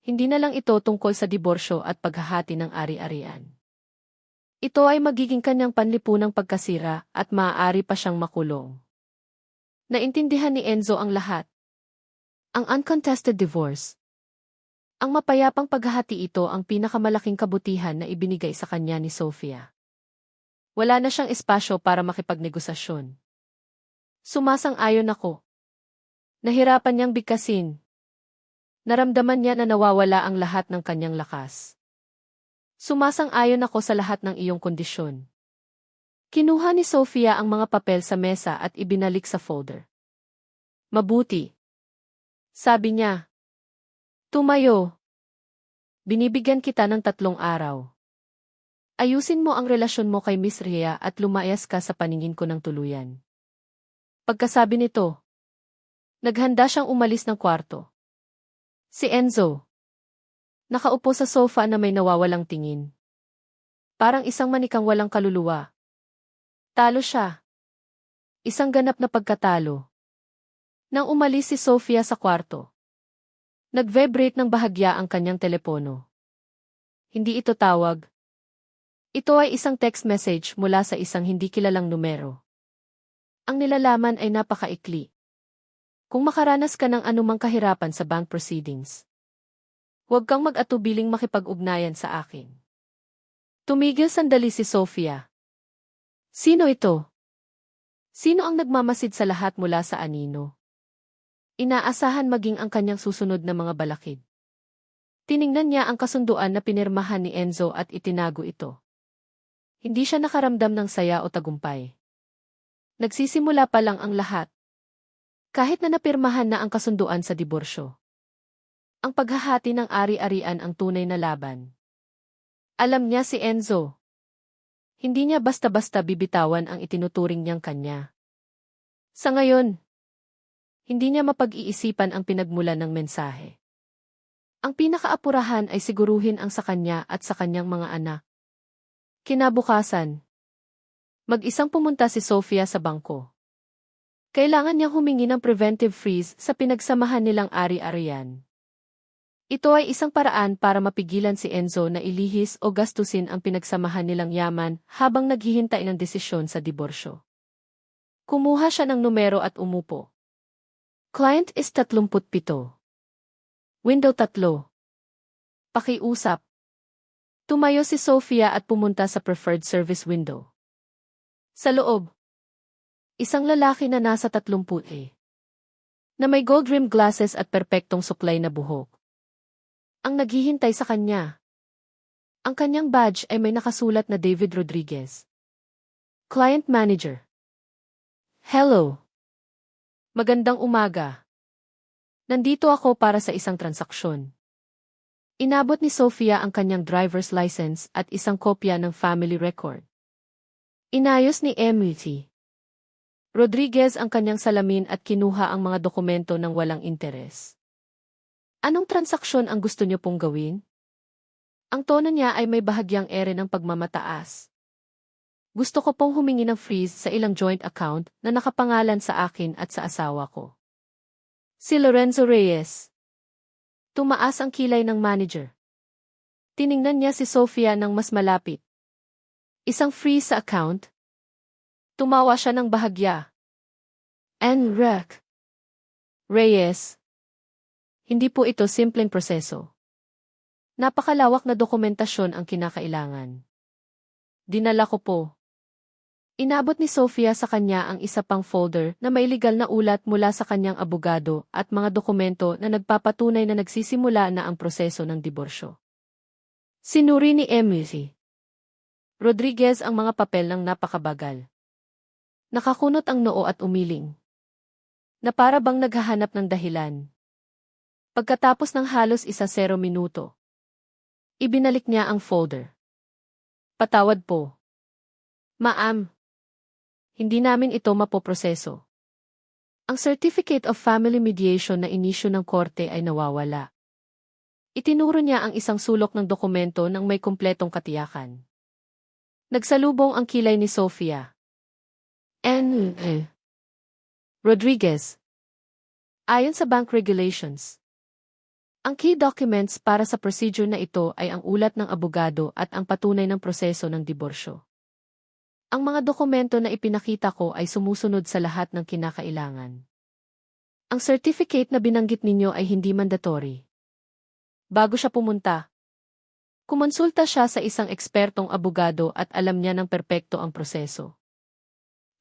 Hindi na lang ito tungkol sa diborsyo at paghahati ng ari-arian. Ito ay magiging kanyang panlipunang pagkasira at maaari pa siyang makulong. Naintindihan ni Enzo ang lahat. Ang uncontested divorce. Ang mapayapang paghahati ito ang pinakamalaking kabutihan na ibinigay sa kanya ni Sofia. Wala na siyang espasyo para makipagnegosasyon. Sumasang-ayon ako. Nahirapan niyang bigkasin. Naramdaman niya na nawawala ang lahat ng kanyang lakas. Sumasang-ayon ako sa lahat ng iyong kondisyon. Kinuha ni Sofia ang mga papel sa mesa at ibinalik sa folder. Mabuti. Sabi niya. Tumayo. Binibigyan kita ng 3 araw. Ayusin mo ang relasyon mo kay Miss Rhea at lumayas ka sa paningin ko ng tuluyan. Pagkasabi nito, naghanda siyang umalis ng kwarto. Si Enzo. Nakaupo sa sofa na may nawawalang tingin. Parang isang manikang walang kaluluwa. Talo siya. Isang ganap na pagkatalo. Nang umalis si Sofia sa kwarto. Nag-vibrate ng bahagya ang kanyang telepono. Hindi ito tawag. Ito ay isang text message mula sa isang hindi kilalang numero. Ang nilalaman ay napakaikli. Kung makaranas ka ng anumang kahirapan sa bank proceedings, huwag kang mag-atubiling makipag-ugnayan sa akin. Tumigil sandali si Sofia. Sino ito? Sino ang nagmamasid sa lahat mula sa anino? Inaasahan maging ang kanyang susunod na mga balakid. Tiningnan niya ang kasunduan na pinirmahan ni Enzo at itinago ito. Hindi siya nakaramdam ng saya o tagumpay. Nagsisimula pa lang ang lahat. Kahit na napirmahan na ang kasunduan sa diborsyo. Ang paghahati ng ari-arian ang tunay na laban. Alam niya si Enzo. Hindi niya basta-basta bibitawan ang itinuturing niyang kanya. Sa ngayon, hindi niya mapag-iisipan ang pinagmulan ng mensahe. Ang pinakaapurahan ay siguruhin ang sa kanya at sa kanyang mga anak. Kinabukasan, mag-isang pumunta si Sofia sa bangko. Kailangan niyang humingi ng preventive freeze sa pinagsamahan nilang ari-arian. Ito ay isang paraan para mapigilan si Enzo na ilihis o gastusin ang pinagsamahan nilang yaman habang naghihintay ng desisyon sa diborsyo. Kumuha siya ng numero at umupo. Client is 37. Window 3. Pakiusap. Tumayo si Sofia at pumunta sa preferred service window. Sa loob. Isang lalaki na nasa 30 na may gold-rimmed glasses at perpektong suklay na buhok. Ang naghihintay sa kanya. Ang kanyang badge ay may nakasulat na David Rodriguez. Client Manager. Hello. Magandang umaga. Nandito ako para sa isang transaksyon. Inabot ni Sofia ang kanyang driver's license at isang kopya ng family record. Inayos ni Emily Rodriguez ang kanyang salamin at kinuha ang mga dokumento ng walang interes. Anong transaksyon ang gusto niyo pong gawin? Ang tono niya ay may bahagyang ere ng pagmamataas. Gusto ko pong humingi ng freeze sa ilang joint account na nakapangalan sa akin at sa asawa ko. Si Lorenzo Reyes. Tumaas ang kilay ng manager. Tiningnan niya si Sofia ng mas malapit. Isang freeze sa account? Tumawa siya ng bahagya. Enrique Reyes. Hindi po ito simpleng proseso. Napakalawak na dokumentasyon ang kinakailangan. Dinala ko po. Inabot ni Sofia sa kanya ang isa pang folder na may legal na ulat mula sa kanyang abogado at mga dokumento na nagpapatunay na nagsisimula na ang proseso ng diborsyo. Sinuri ni Emily Rodriguez ang mga papel ng napakabagal. Nakakunot ang noo at umiling. Na para bang naghahanap ng dahilan. Pagkatapos ng halos 10 minuto, ibinalik niya ang folder. Patawad po. Ma'am. Hindi namin ito mapoproseso. Ang Certificate of Family Mediation na inisyu ng korte ay nawawala. Itinuro niya ang isang sulok ng dokumento ng may kumpletong katiyakan. Nagsalubong ang kilay ni Sofia. Rodriguez. Ayon sa bank regulations, ang key documents para sa procedure na ito ay ang ulat ng abogado at ang patunay ng proseso ng diborsyo. Ang mga dokumento na ipinakita ko ay sumusunod sa lahat ng kinakailangan. Ang certificate na binanggit ninyo ay hindi mandatory. Bago siya pumunta, kumonsulta siya sa isang ekspertong abogado at alam niya ng perpekto ang proseso.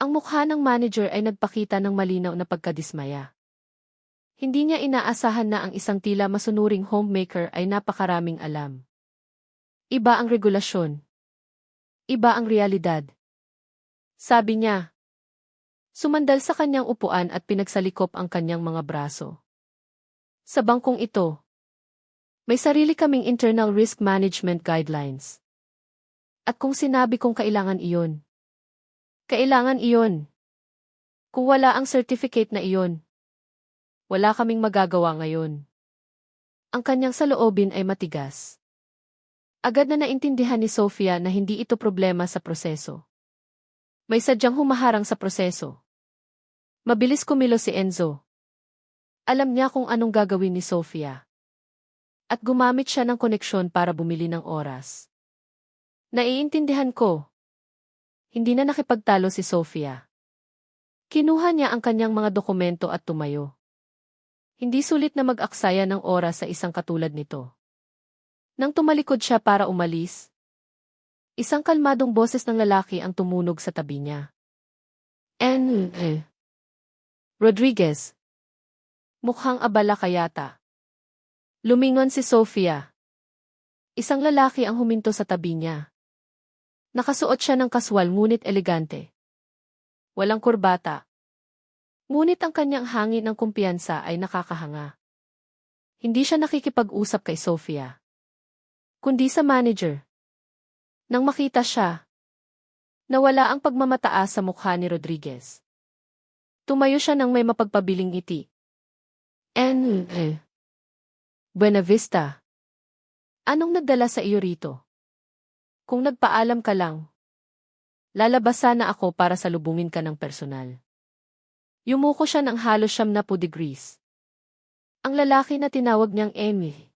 Ang mukha ng manager ay nagpakita ng malinaw na pagkadismaya. Hindi niya inaasahan na ang isang tila masunuring homemaker ay napakaraming alam. Iba ang regulasyon. Iba ang realidad. Sabi niya. Sumandal sa kanyang upuan at pinagsalikop ang kanyang mga braso. Sa bangkong ito, may sarili kaming internal risk management guidelines. At kung sinabi kong kailangan iyon, kailangan iyon. Kung wala ang certificate na iyon, wala kaming magagawa ngayon. Ang kanyang saloobin ay matigas. Agad na naintindihan ni Sofia na hindi ito problema sa proseso. May sadyang humaharang sa proseso. Mabilis kumilos si Enzo. Alam niya kung anong gagawin ni Sofia. At gumamit siya ng koneksyon para bumili ng oras. Naiintindihan ko. Hindi na nakipagtalo si Sofia. Kinuha niya ang kanyang mga dokumento at tumayo. Hindi sulit na mag-aksaya ng oras sa isang katulad nito. Nang tumalikod siya para umalis, isang kalmadong boses ng lalaki ang tumunog sa tabi niya. Rodriguez. Mukhang abala ka yata. Lumingon si Sofia. Isang lalaki ang huminto sa tabi niya. Nakasuot siya ng kaswal ngunit elegante. Walang kurbata. Ngunit ang kanyang hangin ng kumpiyansa ay nakakahanga. Hindi siya nakikipag-usap kay Sofia, kundi sa manager. Nang makita siya, nawala ang pagmamataas sa mukha ni Rodriguez. Tumayo siya ng may mapagpabiling ngiti. Buena Vista. Anong nagdala sa iyo rito? Kung nagpaalam ka lang, lalabas sana ako para salubungin ka ng personal. Yumuko siya ng halos 70 degrees. Ang lalaki na tinawag niyang Emily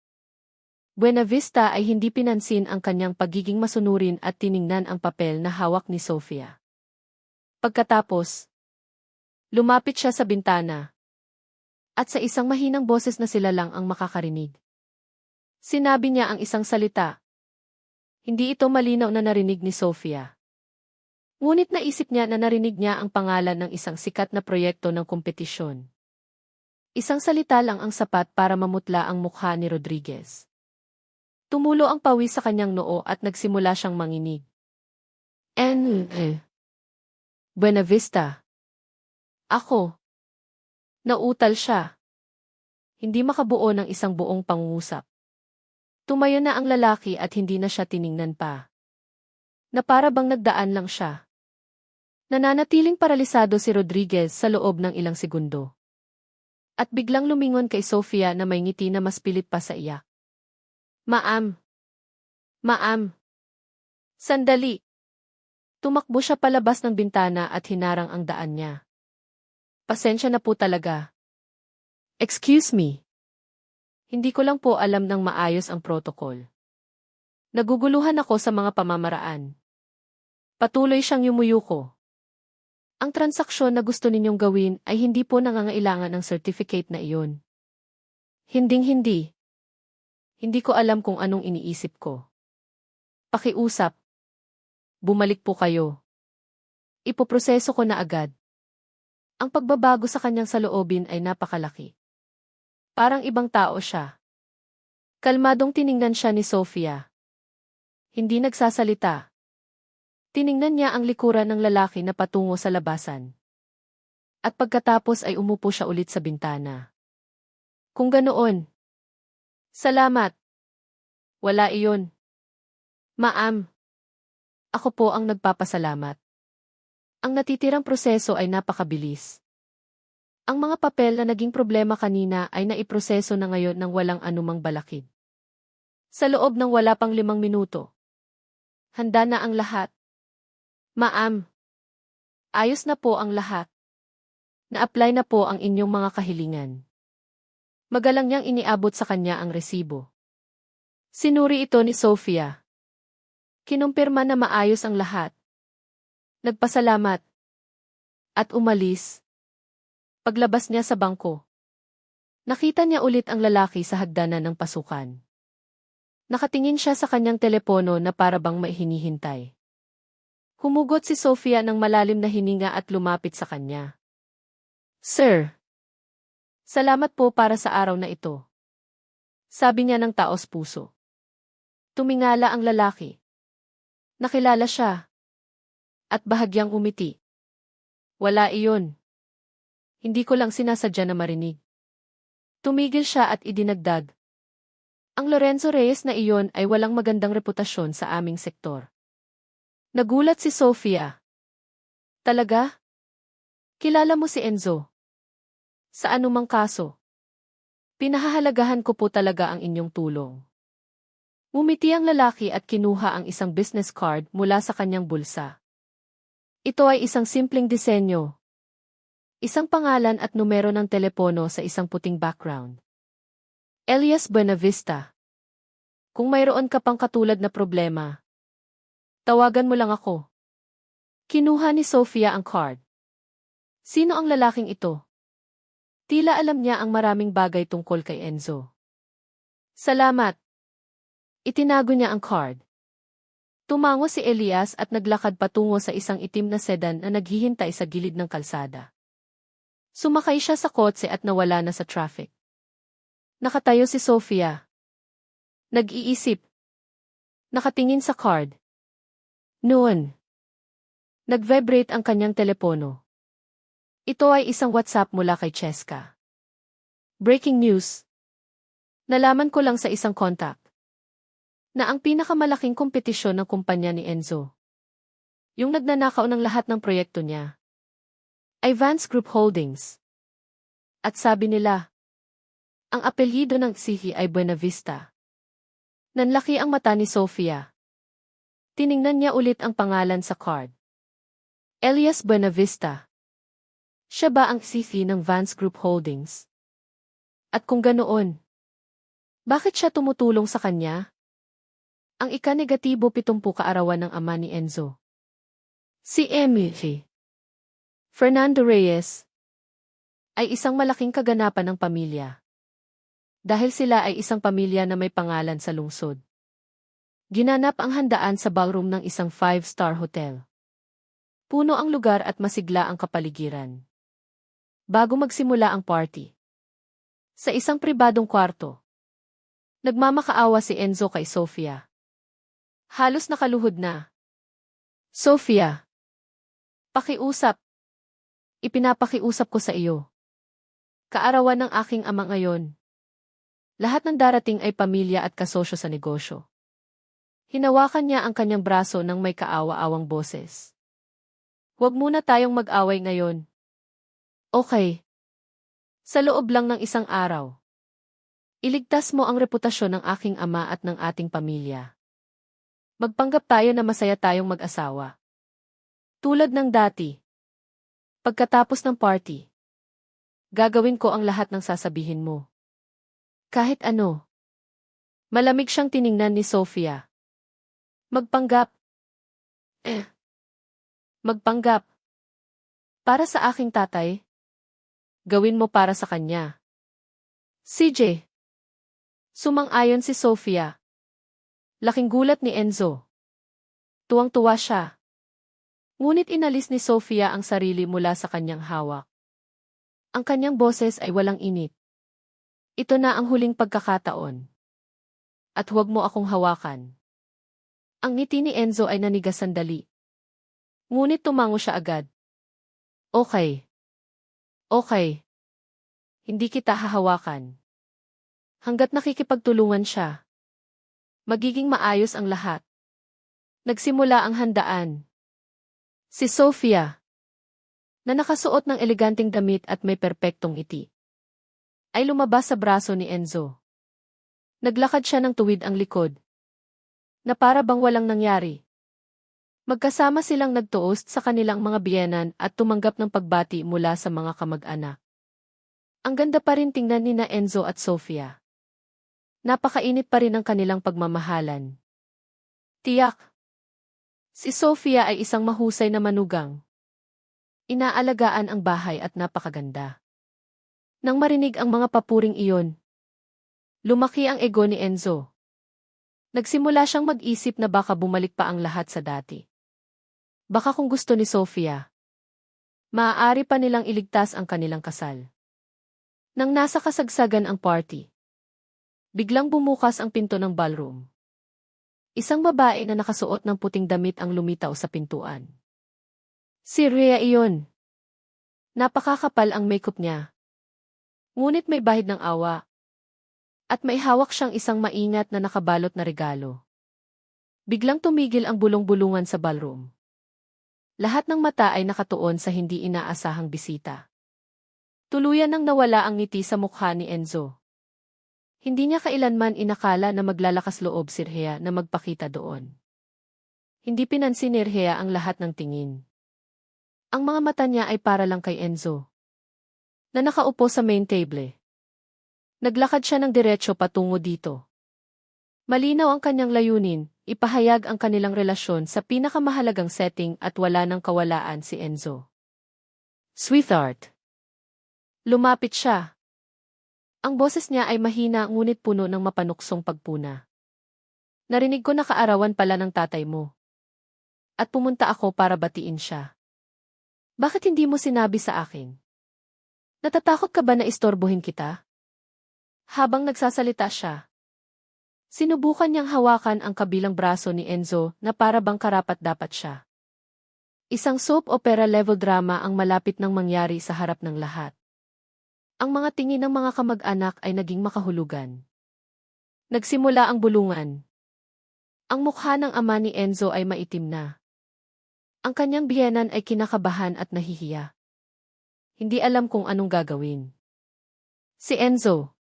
Buena Vista ay hindi pinansin ang kanyang pagiging masunurin at tiningnan ang papel na hawak ni Sofia. Pagkatapos, lumapit siya sa bintana. At sa isang mahinang boses na sila lang ang makakarinig. Sinabi niya ang isang salita. Hindi ito malinaw na narinig ni Sofia. Ngunit naisip niya na narinig niya ang pangalan ng isang sikat na proyekto ng kompetisyon. Isang salita lang ang sapat para mamutla ang mukha ni Rodriguez. Tumulo ang pawis sa kanyang noo at nagsimula siyang manginig. Buena Vista. Ako. Nautal siya. Hindi makabuo ng isang buong pangungusap. Tumayo na ang lalaki at hindi na siya tiningnan pa. Na para bang nagdaan lang siya. Nananatiling paralisado si Rodriguez sa loob ng ilang segundo. At biglang lumingon kay Sofia na may ngiti na mas pilit pa sa iyak. Ma'am. Ma'am. Sandali. Tumakbo siya palabas ng bintana at hinarang ang daan niya. Pasensya na po talaga. Excuse me. Hindi ko lang po alam ng maayos ang protocol. Naguguluhan ako sa mga pamamaraan. Patuloy siyang yumuyuko. Ang transaksyon na gusto ninyong gawin ay hindi po nangangailangan ng certificate na iyon. Hinding-hindi. Hindi ko alam kung anong iniisip ko. Pakiusap. Bumalik po kayo. Ipoproseso ko na agad. Ang pagbabago sa kanyang saloobin ay napakalaki. Parang ibang tao siya. Kalmadong tiningnan siya ni Sofia. Hindi nagsasalita. Tiningnan niya ang likuran ng lalaki na patungo sa labasan. At pagkatapos ay umupo siya ulit sa bintana. Kung ganoon. Salamat. Wala iyon. Ma'am. Ako po ang nagpapasalamat. Ang natitirang proseso ay napakabilis. Ang mga papel na naging problema kanina ay naiproseso na ngayon ng walang anumang balakid. Sa loob ng wala pang 5 minuto. Handa na ang lahat. Ma'am. Ayos na po ang lahat. Na-apply na po ang inyong mga kahilingan. Magalang niyang iniabot sa kanya ang resibo. Sinuri ito ni Sofia. Kinumpirma na maayos ang lahat. Nagpasalamat. At umalis. Paglabas niya sa bangko. Nakita niya ulit ang lalaki sa hagdanan ng pasukan. Nakatingin siya sa kanyang telepono na para bang may hinihintay. Humugot si Sofia ng malalim na hininga at lumapit sa kanya. Sir. Salamat po para sa araw na ito. Sabi niya ng taos puso. Tumingala ang lalaki. Nakilala siya. At bahagyang umiti. Wala iyon. Hindi ko lang sinasadya na marinig. Tumigil siya at idinagdag. Ang Lorenzo Reyes na iyon ay walang magandang reputasyon sa aming sektor. Nagulat si Sofia. Talaga? Kilala mo si Enzo? Sa anumang kaso? Pinahahalagahan ko po talaga ang inyong tulong. Ngumiti ang lalaki at kinuha ang isang business card mula sa kanyang bulsa. Ito ay isang simpleng disenyo. Isang pangalan at numero ng telepono sa isang puting background. Elias Buenavista. Kung mayroon ka pang katulad na problema, tawagan mo lang ako. Kinuha ni Sofia ang card. Sino ang lalaking ito? Tila alam niya ang maraming bagay tungkol kay Enzo. Salamat. Itinago niya ang card. Tumango si Elias at naglakad patungo sa isang itim na sedan na naghihintay sa gilid ng kalsada. Sumakay siya sa kotse at nawala na sa traffic. Nakatayo si Sofia. Nag-iisip. Nakatingin sa card. Noon. Nag-vibrate ang kanyang telepono. Ito ay isang WhatsApp mula kay Cheska. Breaking news. Nalaman ko lang sa isang contact na ang pinakamalaking kompetisyon ng kumpanya ni Enzo, yung nagnanakaw ng lahat ng proyekto niya, ay Vance Group Holdings. At sabi nila, ang apelyido ng Sihi ay Buenavista. Nanlaki ang mata ni Sofia. Tiningnan niya ulit ang pangalan sa card. Elias Buenavista. Siya ba ang Sihi ng Vance Group Holdings? At kung ganoon, bakit siya tumutulong sa kanya? Ang ika-negatibo 70 kaarawan ng ama ni Enzo. Si Emily Fernando Reyes ay isang malaking kaganapan ng pamilya. Dahil sila ay isang pamilya na may pangalan sa lungsod. Ginanap ang handaan sa ballroom ng isang 5-star hotel. Puno ang lugar at masigla ang kapaligiran. Bago magsimula ang party, sa isang pribadong kwarto, Nagmamakaawa si Enzo kay Sofia. Halos nakaluhod na. Sofia. Pakiusap. Ipinapakiusap ko sa iyo. Kaarawan ng aking ama ngayon. Lahat ng darating ay pamilya at kasosyo sa negosyo. Hinawakan niya ang kanyang braso ng may kaawa-awang boses. Huwag muna tayong mag-away ngayon. Okay. Sa loob lang ng isang araw. Iligtas mo ang reputasyon ng aking ama at ng ating pamilya. Magpanggap tayo na masaya tayong mag-asawa. Tulad ng dati. Pagkatapos ng party, gagawin ko ang lahat ng sasabihin mo. Kahit ano. Malamig siyang tiningnan ni Sofia. Magpanggap. Magpanggap. Para sa aking tatay. Gawin mo para sa kanya. CJ. Sumang-ayon si Sofia. Laking gulat ni Enzo. Tuwang-tuwa siya. Ngunit inalis ni Sofia ang sarili mula sa kanyang hawak. Ang kanyang boses ay walang init. Ito na ang huling pagkakataon. At huwag mo akong hawakan. Ang ngiti ni Enzo ay nanigas sandali. Ngunit tumango siya agad. Okay. Okay. Hindi kita hahawakan. Hanggat nakikipagtulungan siya. Magiging maayos ang lahat. Nagsimula ang handaan. Si Sofia, na nakasuot ng eleganteng damit at may perpektong ngiti, ay lumabas sa braso ni Enzo. Naglakad siya ng tuwid ang likod, na para bang walang nangyari. Magkasama silang nagtuost sa kanilang mga biyenan at tumanggap ng pagbati mula sa mga kamag-anak. Ang ganda pa rin tingnan ni na Enzo at Sofia. Napakainit pa rin ang kanilang pagmamahalan. Tiyak. Si Sofia ay isang mahusay na manugang. Inaalagaan ang bahay at napakaganda. Nang marinig ang mga papuring iyon, lumaki ang ego ni Enzo. Nagsimula siyang mag-isip na baka bumalik pa ang lahat sa dati. Baka kung gusto ni Sofia, maaari pa nilang iligtas ang kanilang kasal. Nang nasa kasagsagan ang party, biglang bumukas ang pinto ng ballroom. Isang babae na nakasuot ng puting damit ang lumitaw sa pintuan. Si Rhea iyon. Napakakapal ang makeup niya. Ngunit may bahid ng awa. At may hawak siyang isang maingat na nakabalot na regalo. Biglang tumigil ang bulong-bulungan sa ballroom. Lahat ng mata ay nakatuon sa hindi inaasahang bisita. Tuluyan nang nawala ang ngiti sa mukha ni Enzo. Hindi niya kailanman inakala na maglalakas loob si Rhea na magpakita doon. Hindi pinansin ni Rhea ang lahat ng tingin. Ang mga mata niya ay para lang kay Enzo, na nakaupo sa main table. Naglakad siya ng diretso patungo dito. Malinaw ang kanyang layunin, ipahayag ang kanilang relasyon sa pinakamahalagang setting at wala nang kawalaan si Enzo. Sweetheart. Lumapit siya. Ang boses niya ay mahina ngunit puno ng mapanuksong pagpuna. Narinig ko na kaarawan pala ng tatay mo. At pumunta ako para batiin siya. Bakit hindi mo sinabi sa akin? Natatakot ka ba na istorbohin kita? Habang nagsasalita siya, sinubukan niyang hawakan ang kabilang braso ni Enzo na para bang karapat-dapat siya. Isang soap opera level drama ang malapit nang mangyari sa harap ng lahat. Ang mga tingin ng mga kamag-anak ay naging makahulugan. Nagsimula ang bulungan. Ang mukha ng ama ni Enzo ay maitim na. Ang kanyang biyenan ay kinakabahan at nahihiya. Hindi alam kung anong gagawin. Si Enzo,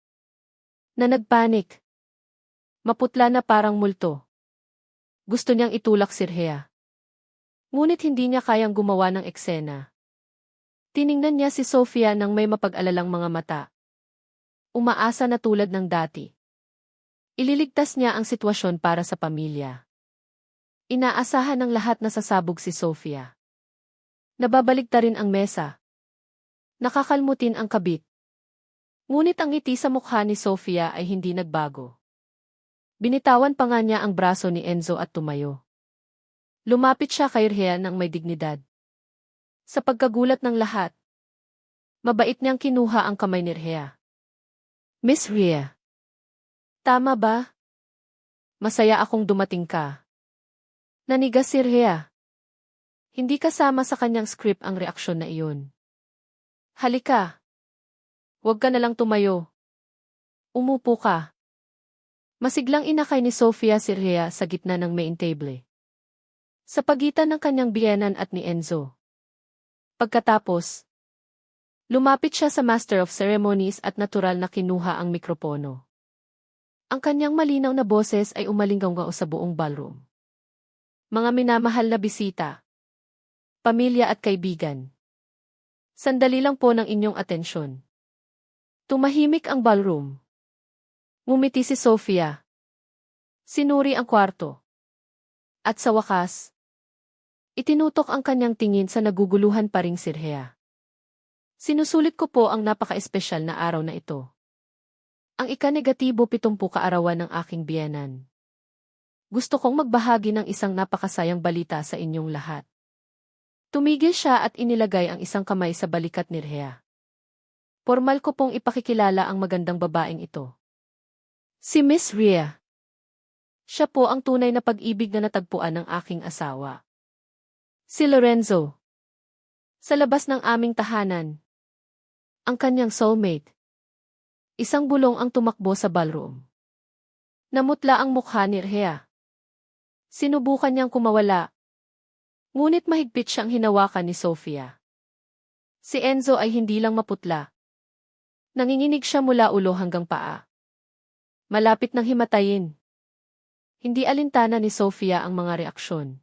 na nagpanik. Maputla na parang multo. Gusto niyang itulak si Rhea. Ngunit hindi niya kayang gumawa ng eksena. Tiningnan niya si Sofia nang may mapag-alalang mga mata. Umaasa na tulad ng dati. Ililigtas niya ang sitwasyon para sa pamilya. Inaasahan ng lahat na sasabog si Sofia. Nababaligtarin ang mesa. Nakakalmutin ang kabit. Ngunit ang ngiti sa mukha ni Sofia ay hindi nagbago. Binitawan pa nga niya ang braso ni Enzo at tumayo. Lumapit siya kay Rhea nang may dignidad. Sa pagkagulat ng lahat, mabait niyang kinuha ang kamay ni Rhea. Miss Rhea. Tama ba? Masaya akong dumating ka. Nanigas si Rhea. Hindi kasama sa kanyang script ang reaksyon na iyon. Halika. Huwag ka na lang tumayo. Umupo ka. Masiglang inakay ni Sofia si Rhea sa gitna ng main table. Sa pagitan ng kanyang biyenan at ni Enzo. Pagkatapos, lumapit siya sa Master of Ceremonies at natural na kinuha ang mikropono. Ang kanyang malinaw na boses ay umalinggaw sa buong ballroom. Mga minamahal na bisita, pamilya at kaibigan. Sandali lang po ng inyong atensyon. Tumahimik ang ballroom. Ngumiti si Sofia. Sinuri ang kwarto. At sa wakas, itinutok ang kanyang tingin sa naguguluhan pa ring si Rhea. Sinusulit ko po ang napaka-espesyal na araw na ito. Ang ika-negatibo 70 kaarawan ng aking biyenan. Gusto kong magbahagi ng isang napakasayang balita sa inyong lahat. Tumigil siya at inilagay ang isang kamay sa balikat ni Rhea. Formal ko pong ipakikilala ang magandang babaeng ito. Si Miss Rhea. Siya po ang tunay na pag-ibig na natagpuan ng aking asawa. Si Lorenzo. Sa labas ng aming tahanan. Ang kanyang soulmate. Isang bulong ang tumakbo sa ballroom. Namutla ang mukha ni Rhea. Sinubukan niyang kumawala. Ngunit mahigpit siyang hinawakan ni Sofia. Si Enzo ay hindi lang maputla. Nanginginig siya mula ulo hanggang paa. Malapit nang himatayin. Hindi alintana ni Sofia ang mga reaksyon.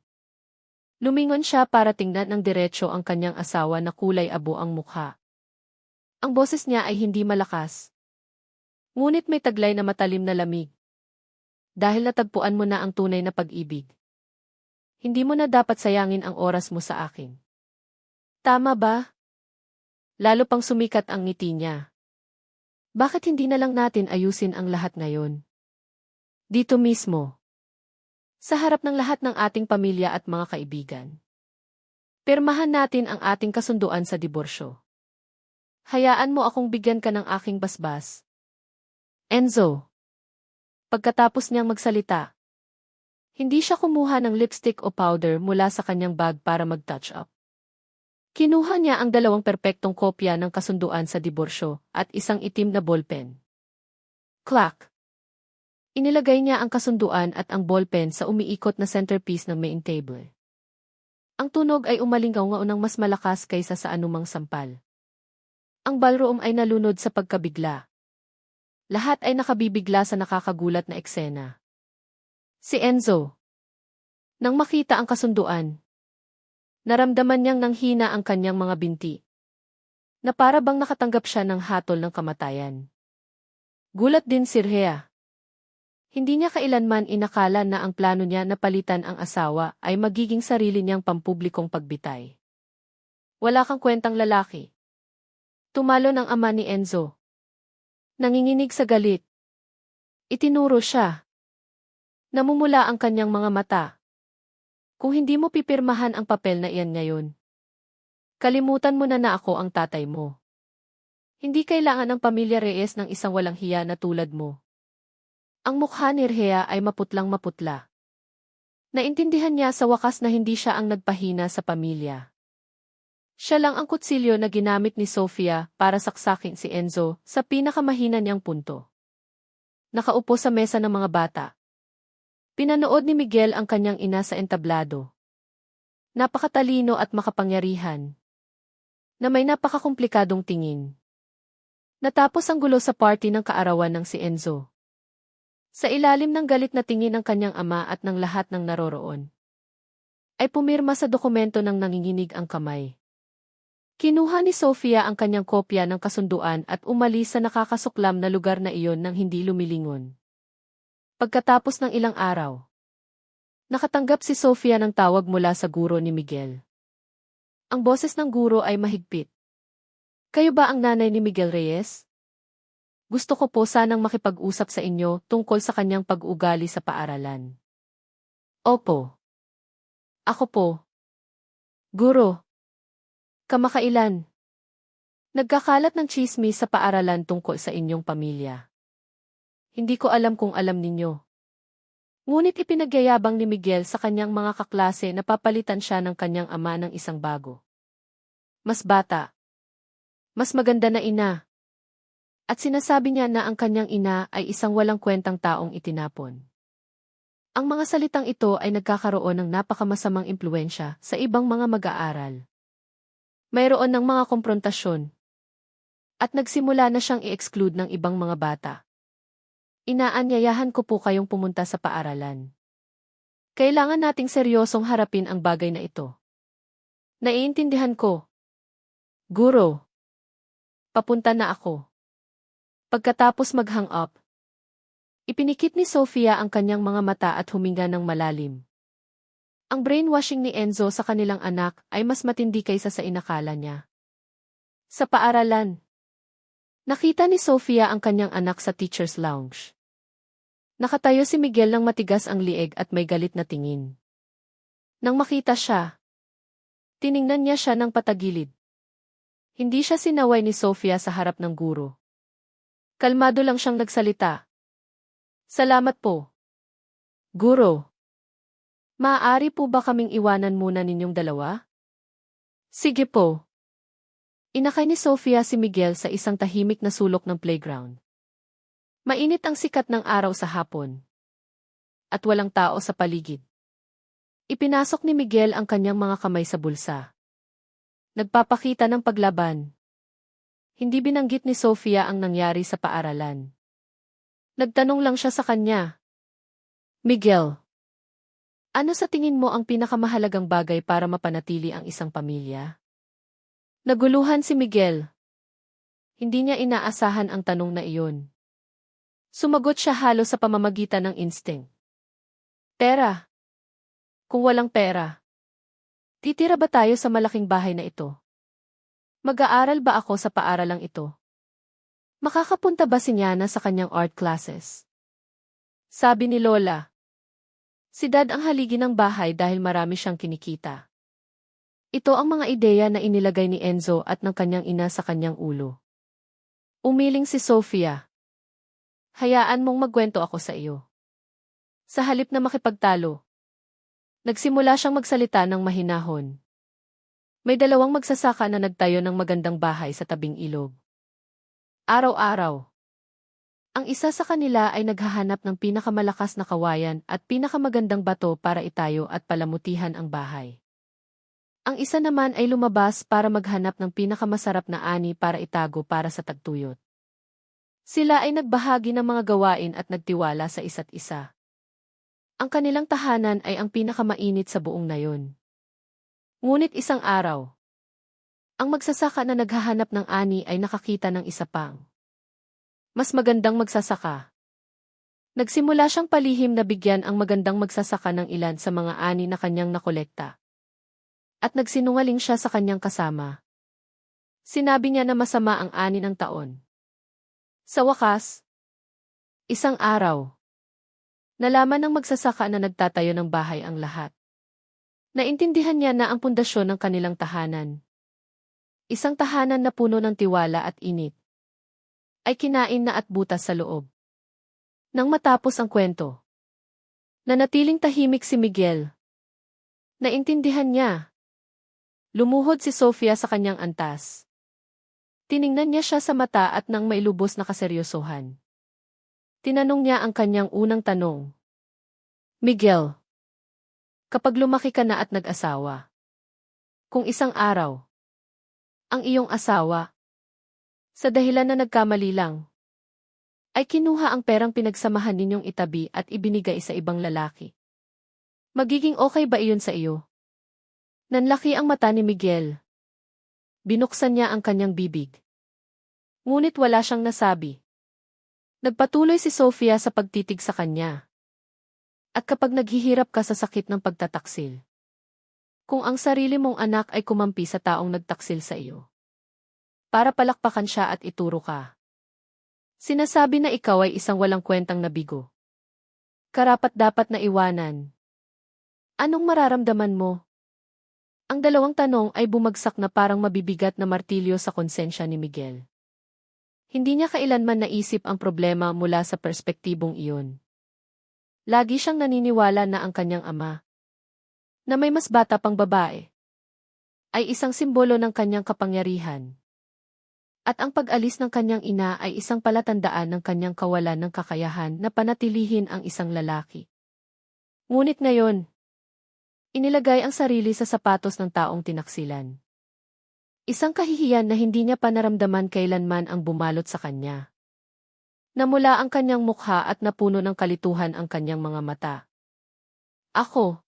Lumingon siya para tingnan ng diretso ang kanyang asawa na kulay abo ang mukha. Ang boses niya ay hindi malakas. Ngunit may taglay na matalim na lamig. Dahil natagpuan mo na ang tunay na pag-ibig. Hindi mo na dapat sayangin ang oras mo sa akin. Tama ba? Lalo pang sumikat ang ngiti niya. Bakit hindi na lang natin ayusin ang lahat ngayon? Dito mismo. Sa harap ng lahat ng ating pamilya at mga kaibigan. Pirmahan natin ang ating kasunduan sa diborsyo. Hayaan mo akong bigyan ka ng aking basbas. Enzo. Pagkatapos niyang magsalita, hindi siya kumuha ng lipstick o powder mula sa kanyang bag para mag-touch up. Kinuha niya ang 2 perpektong kopya ng kasunduan sa diborsyo at isang itim na ballpen. Clack! Inilagay niya ang kasunduan at ang ballpen sa umiikot na centerpiece ng main table. Ang tunog ay umalingaw ng mas malakas kaysa sa anumang sampal. Ang ballroom ay nalunod sa pagkabigla. Lahat ay nakabibigla sa nakakagulat na eksena. Si Enzo. Nang makita ang kasunduan, naramdaman niyang nanghina ang kanyang mga binti. Na para bang nakatanggap siya ng hatol ng kamatayan. Gulat din si Rhea. Hindi niya kailanman inakala na ang plano niya na palitan ang asawa ay magiging sarili niyang pampublikong pagbitay. Wala kang kwentang lalaki. Tumalo ng ama ni Enzo. Nanginginig sa galit. Itinuro siya. Namumula ang kanyang mga mata. Kung hindi mo pipirmahan ang papel na iyan ngayon, kalimutan mo na ako ang tatay mo. Hindi kailangan ng pamilya Reyes ng isang walang hiya na tulad mo. Ang mukha ni Rhea ay maputlang maputla. Naintindihan niya sa wakas na hindi siya ang nagpahina sa pamilya. Siya lang ang kutsilyo na ginamit ni Sofia para saksakin si Enzo sa pinakamahina niyang punto. Nakaupo sa mesa ng mga bata. Pinanood ni Miguel ang kanyang ina sa entablado. Napakatalino at makapangyarihan. Na may napakakomplikadong tingin. Natapos ang gulo sa party ng kaarawan ng si Enzo. Sa ilalim ng galit na tingin ng kanyang ama at ng lahat ng naroroon, ay pumirma sa dokumento ng nanginginig ang kamay. Kinuha ni Sofia ang kanyang kopya ng kasunduan at umalis sa nakakasuklam na lugar na iyon nang hindi lumilingon. Pagkatapos ng ilang araw, nakatanggap si Sofia ng tawag mula sa guro ni Miguel. Ang boses ng guro ay mahigpit. Kayo ba ang nanay ni Miguel Reyes? Gusto ko po sanang makipag-usap sa inyo tungkol sa kanyang pag-uugali sa paaralan. Opo. Ako po. Guro. Kamakailan. Nagkakalat ng tsismis sa paaralan tungkol sa inyong pamilya. Hindi ko alam kung alam ninyo. Ngunit ipinagyayabang ni Miguel sa kanyang mga kaklase na papalitan siya ng kanyang ama ng isang bago. Mas bata. Mas maganda na ina. At sinasabi niya na ang kanyang ina ay isang walang kwentang taong itinapon. Ang mga salitang ito ay nagkakaroon ng napakamasamang impluwensya sa ibang mga mag-aaral. Mayroon ng mga komprontasyon. At nagsimula na siyang i-exclude ng ibang mga bata. Inaanyayahan ko po kayong pumunta sa paaralan. Kailangan nating seryosong harapin ang bagay na ito. Naiintindihan ko. Guro. Papunta na ako. Pagkatapos mag-hang up, ipinikit ni Sofia ang kanyang mga mata at huminga ng malalim. Ang brainwashing ni Enzo sa kanilang anak ay mas matindi kaysa sa inakala niya. Sa paaralan, nakita ni Sofia ang kanyang anak sa teacher's lounge. Nakatayo si Miguel ng matigas ang lieg at may galit na tingin. Nang makita siya, tiningnan niya siya ng patagilid. Hindi siya sinaway ni Sofia sa harap ng guro. Kalmado lang siyang nagsalita. Salamat po. Guro. Maaari po ba kaming iwanan muna ninyong dalawa? Sige po. Inakay ni Sofia si Miguel sa isang tahimik na sulok ng playground. Mainit ang sikat ng araw sa hapon. At walang tao sa paligid. Ipinasok ni Miguel ang kanyang mga kamay sa bulsa. Nagpapakita ng paglaban. Hindi binanggit ni Sofia ang nangyari sa paaralan. Nagtanong lang siya sa kanya. Miguel, ano sa tingin mo ang pinakamahalagang bagay para mapanatili ang isang pamilya? Naguluhan si Miguel. Hindi niya inaasahan ang tanong na iyon. Sumagot siya halos sa pamamagitan ng instinct. Pera. Kung walang pera, titira ba tayo sa malaking bahay na ito? Mag-aaral ba ako sa paaralang ito? Makakapunta ba si Nyana sa kanyang art classes? Sabi ni Lola. Si Dad ang haligi ng bahay dahil marami siyang kinikita. Ito ang mga ideya na inilagay ni Enzo at ng kanyang ina sa kanyang ulo. Umiling si Sofia. Hayaan mong magkwento ako sa iyo. Sa halip na makipagtalo, nagsimula siyang magsalita ng mahinahon. May dalawang magsasaka na nagtayo ng magandang bahay sa tabing ilog. Araw-araw, ang isa sa kanila ay naghahanap ng pinakamalakas na kawayan at pinakamagandang bato para itayo at palamutihan ang bahay. Ang isa naman ay lumabas para maghanap ng pinakamasarap na ani para itago para sa tagtuyot. Sila ay nagbahagi ng mga gawain at nagtiwala sa isa't isa. Ang kanilang tahanan ay ang pinakamainit sa buong nayon. Ngunit isang araw, ang magsasaka na naghahanap ng ani ay nakakita ng isa pang mas magandang magsasaka. Nagsimula siyang palihim na bigyan ang magandang magsasaka ng ilan sa mga ani na kanyang nakolekta. At nagsinungaling siya sa kanyang kasama. Sinabi niya na masama ang ani ng taon. Sa wakas, isang araw, nalaman ng magsasaka na nagtatayo ng bahay ang lahat. Naintindihan niya na ang pundasyon ng kanilang tahanan, isang tahanan na puno ng tiwala at init, ay kinain na at butas sa loob. Nang matapos ang kwento, nanatiling tahimik si Miguel. Naintindihan niya. Lumuhod si Sofia sa kanyang antas. Tiningnan niya siya sa mata at nang mailubos na kaseryosohan. Tinanong niya ang kanyang unang tanong. Miguel, kapag lumaki ka na at nag-asawa, kung isang araw, ang iyong asawa, sa dahilan na nagkamali lang, ay kinuha ang perang pinagsamahan ninyong itabi at ibinigay sa ibang lalaki. Magiging okay ba iyon sa iyo? Nanlaki ang mata ni Miguel. Binuksan niya ang kanyang bibig. Ngunit wala siyang nasabi. Nagpatuloy si Sofia sa pagtitig sa kanya. At kapag naghihirap ka sa sakit ng pagtataksil, kung ang sarili mong anak ay kumampi sa taong nagtaksil sa iyo, para palakpakan siya at ituro ka, sinasabi na ikaw ay isang walang kwentang nabigo. Karapat-dapat na iwanan. Anong mararamdaman mo? Ang dalawang tanong ay bumagsak na parang mabibigat na martilyo sa konsensya ni Miguel. Hindi niya kailanman naisip ang problema mula sa perspektibong iyon. Lagi siyang naniniwala na ang kanyang ama, na may mas bata pang babae, ay isang simbolo ng kanyang kapangyarihan. At ang pag-alis ng kanyang ina ay isang palatandaan ng kanyang kawalan ng kakayahan na panatilihin ang isang lalaki. Ngunit ngayon, inilagay ang sarili sa sapatos ng taong tinaksilan. Isang kahihiyan na hindi niya pa naramdaman kailanman ang bumalot sa kanya. Namula ang kanyang mukha at napuno ng kalituhan ang kanyang mga mata. Ako.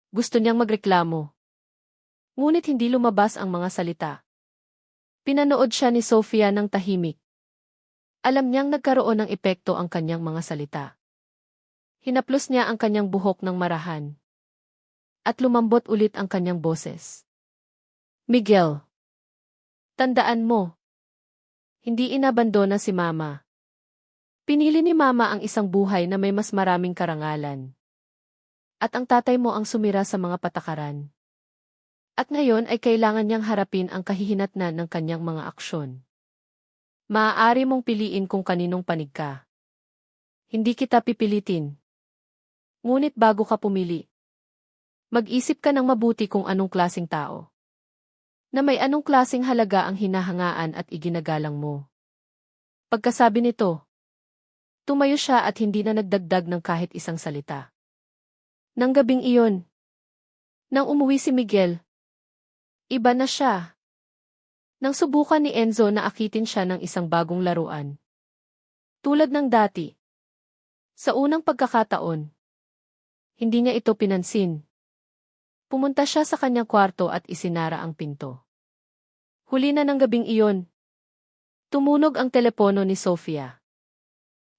Gusto niyang magreklamo. Ngunit hindi lumabas ang mga salita. Pinanood siya ni Sofia ng tahimik. Alam niyang nagkaroon ng epekto ang kanyang mga salita. Hinaplos niya ang kanyang buhok ng marahan. At lumambot ulit ang kanyang boses. Miguel. Tandaan mo. Hindi inabandona si Mama. Pinili ni Mama ang isang buhay na may mas maraming karangalan. At ang tatay mo ang sumira sa mga patakaran. At ngayon ay kailangan niyang harapin ang kahihinatnan ng kanyang mga aksyon. Maaari mong piliin kung kaninong panig ka. Hindi kita pipilitin. Ngunit bago ka pumili, mag-isip ka ng mabuti kung anong klaseng tao. Na may anong klaseng halaga ang hinahangaan at iginagalang mo. Pagkasabi nito, tumayo siya at hindi na nagdagdag ng kahit isang salita. Nang gabing iyon, nang umuwi si Miguel, iba na siya. Nang subukan ni Enzo na akitin siya ng isang bagong laruan. Tulad ng dati. Sa unang pagkakataon, hindi niya ito pinansin. Pumunta siya sa kanyang kwarto at isinara ang pinto. Huli na ng gabing iyon. Tumunog ang telepono ni Sofia.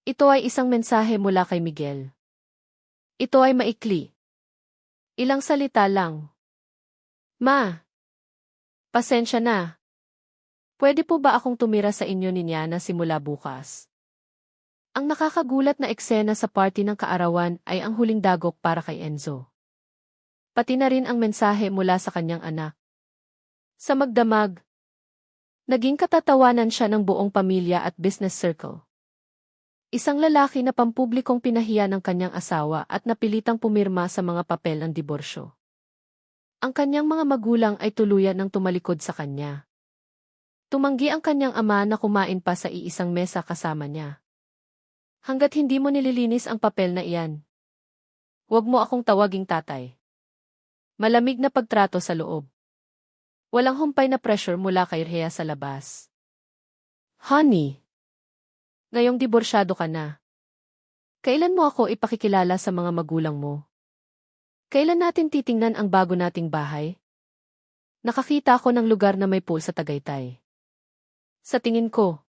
Ito ay isang mensahe mula kay Miguel. Ito ay maikli. Ilang salita lang. Ma. Pasensya na. Pwede po ba akong tumira sa inyo ni Niana simula bukas? Ang nakakagulat na eksena sa party ng kaarawan ay ang huling dagok para kay Enzo. Pati na rin ang mensahe mula sa kanyang anak. Sa magdamag, naging katatawanan siya ng buong pamilya at business circle. Isang lalaki na pampublikong pinahiya ng kanyang asawa at napilitang pumirma sa mga papel ng diborsyo. Ang kanyang mga magulang ay tuluyan ng tumalikod sa kanya. Tumanggi ang kanyang ama na kumain pa sa iisang mesa kasama niya. Hanggat hindi mo nililinis ang papel na iyan, huwag mo akong tawaging tatay. Malamig na pagtrato sa loob. Walang humpay na pressure mula kay Rhea sa labas. Honey, ngayong diborsyado ka na. Kailan mo ako ipakikilala sa mga magulang mo? Kailan natin titingnan ang bago nating bahay? Nakakita ako ng lugar na may pool sa Tagaytay. Sa tingin ko,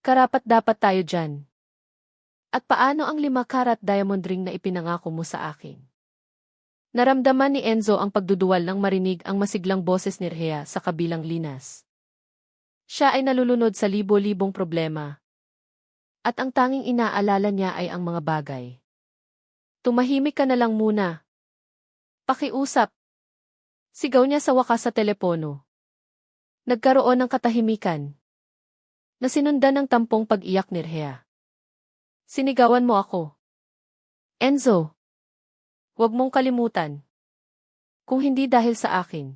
karapat-dapat tayo dyan. At paano ang 5 karat diamond ring na ipinangako mo sa akin? Naramdaman ni Enzo ang pagduduwal nang marinig ang masiglang boses ni Rhea sa kabilang linas. Siya ay nalulunod sa libo-libong problema. At ang tanging inaalala niya ay ang mga bagay. Tumahimik ka na lang muna. Pakiusap. Sigaw niya sa wakas sa telepono. Nagkaroon ng katahimikan. Nasinundan ng tampong pag-iyak ni Rhea. Sinigawan mo ako. Enzo. Huwag mong kalimutan. Kung hindi dahil sa akin,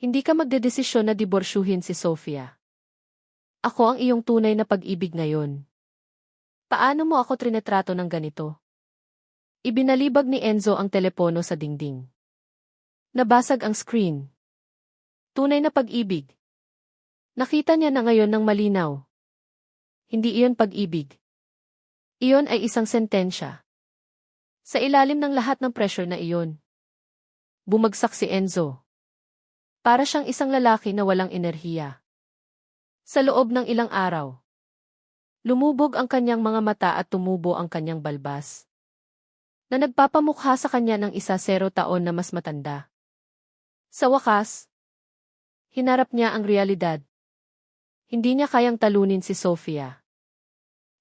hindi ka magdedesisyon na diborsyuhin si Sofia. Ako ang iyong tunay na pag-ibig ngayon. Paano mo ako trinetrato ng ganito? Ibinalibag ni Enzo ang telepono sa dingding. Nabasag ang screen. Tunay na pag-ibig. Nakita niya na ngayon ng malinaw. Hindi iyon pag-ibig. Iyon ay isang sentensya. Sa ilalim ng lahat ng pressure na iyon, bumagsak si Enzo. Para siyang isang lalaki na walang enerhiya. Sa loob ng ilang araw, lumubog ang kanyang mga mata at tumubo ang kanyang balbas. Na nagpapamukha sa kanya ng 10 taon na mas matanda. Sa wakas, hinarap niya ang realidad. Hindi niya kayang talunin si Sofia.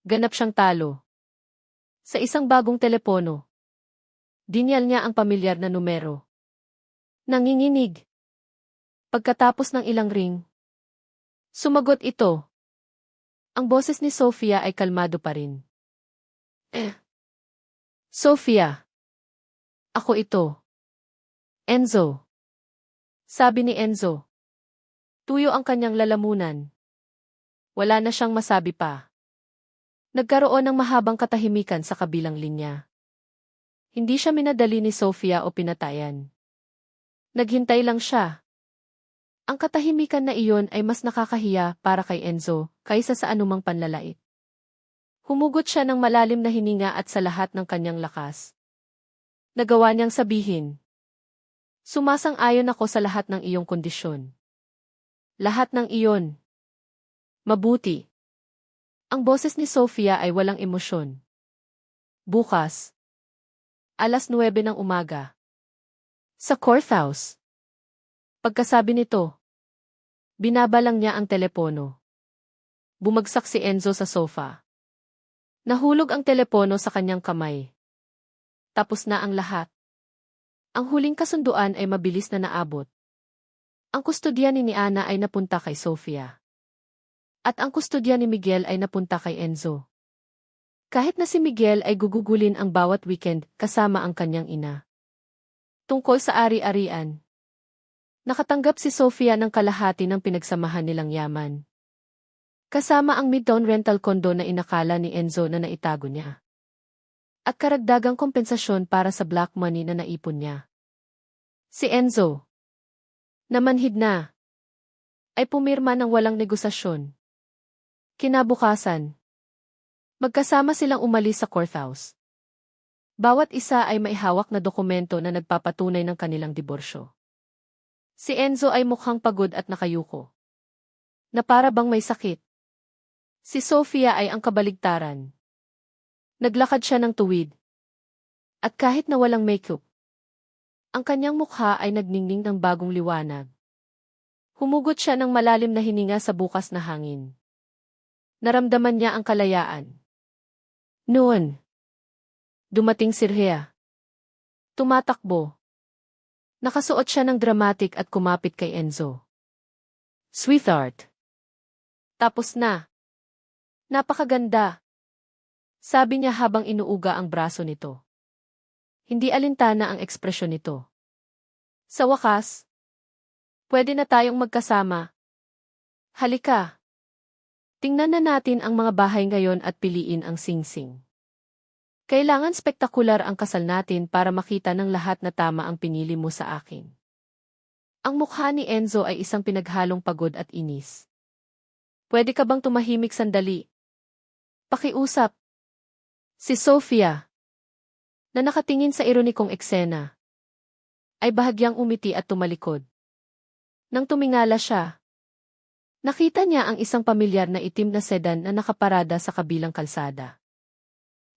Ganap siyang talo. Sa isang bagong telepono, dinyal niya ang pamilyar na numero. Nanginginig. Pagkatapos ng ilang ring, Sumagot ito. Ang boses ni Sofia ay kalmado pa rin. Sofia. Ako ito. Enzo. Sabi ni Enzo. Tuyo ang kanyang lalamunan. Wala na siyang masabi pa. Nagkaroon ng mahabang katahimikan sa kabilang linya. Hindi siya minadali ni Sofia o pinatayan. Naghintay lang siya. Ang katahimikan na iyon ay mas nakakahiya para kay Enzo kaysa sa anumang panlalait. Humugot siya ng malalim na hininga at sa lahat ng kanyang lakas. Nagawa niyang sabihin. Sumasang-ayon ako sa lahat ng iyong kondisyon. Lahat ng iyon. Mabuti. Ang boses ni Sofia ay walang emosyon. Bukas. 9:00 ng umaga. Sa courthouse. Pagkasabi nito, binabalang niya ang telepono. Bumagsak si Enzo sa sofa. Nahulog ang telepono sa kanyang kamay. Tapos na ang lahat. Ang huling kasunduan ay mabilis na naabot. Ang kustodya ni Ana ay napunta kay Sofia. At ang kustodya ni Miguel ay napunta kay Enzo. Kahit na si Miguel ay gugugulin ang bawat weekend kasama ang kanyang ina. Tungkol sa ari-arian. Nakatanggap si Sofia ng kalahati ng pinagsamahan nilang yaman. Kasama ang Midtown rental condo na inakala ni Enzo na naitago niya. At karagdagang kompensasyon para sa black money na naipon niya. Si Enzo, namanhid na, ay pumirma ng walang negosasyon. Kinabukasan, magkasama silang umalis sa courthouse. Bawat isa ay may hawak na dokumento na nagpapatunay ng kanilang diborsyo. Si Enzo ay mukhang pagod at nakayuko. Na para bang may sakit. Si Sofia ay ang kabaligtaran. Naglakad siya ng tuwid. At kahit na walang makeup, ang kanyang mukha ay nagningning ng bagong liwanag. Humugot siya ng malalim na hininga sa bukas na hangin. Naramdaman niya ang kalayaan. Noon, dumating si Rhea. Tumatakbo. Nakasuot siya ng dramatic at kumapit kay Enzo. Sweetheart. Tapos na. Napakaganda. Sabi niya habang inuuga ang braso nito. Hindi alintana ang ekspresyon nito. Sa wakas, pwede na tayong magkasama. Halika. Tingnan na natin ang mga bahay ngayon at piliin ang singsing. Kailangan spektakular ang kasal natin para makita ng lahat na tama ang pinili mo sa akin. Ang mukha ni Enzo ay isang pinaghalong pagod at inis. Pwede ka bang tumahimik sandali? Pakiusap. Si Sofia, na nakatingin sa ironikong eksena, ay bahagyang umiti at tumalikod. Nang tumingala siya, nakita niya ang isang pamilyar na itim na sedan na nakaparada sa kabilang kalsada.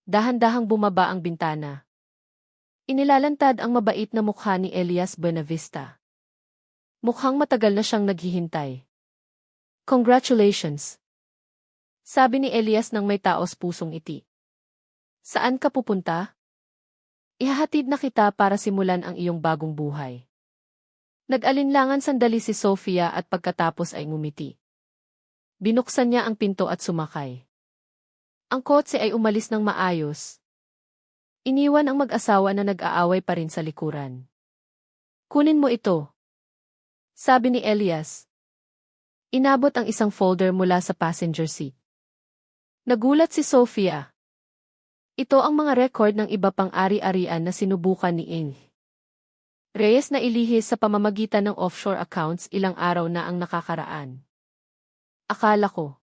Dahan-dahang bumaba ang bintana. Inilalantad ang mabait na mukha ni Elias Buenavista. Mukhang matagal na siyang naghihintay. Congratulations! Sabi ni Elias nang may taos pusong iti. Saan ka pupunta? Ihahatid na kita para simulan ang iyong bagong buhay. Nag-alinlangan sandali si Sofia at pagkatapos ay ngumiti. Binuksan niya ang pinto at sumakay. Ang kotse ay umalis ng maayos. Iniwan ang mag-asawa na nag-aaway pa rin sa likuran. Kunin mo ito. Sabi ni Elias. Inabot ang isang folder mula sa passenger seat. Nagulat si Sofia. Ito ang mga record ng iba pang ari-arian na sinubukan ni Ing. Reyes na ilihis sa pamamagitan ng offshore accounts ilang araw na ang nakakaraan. Akala ko.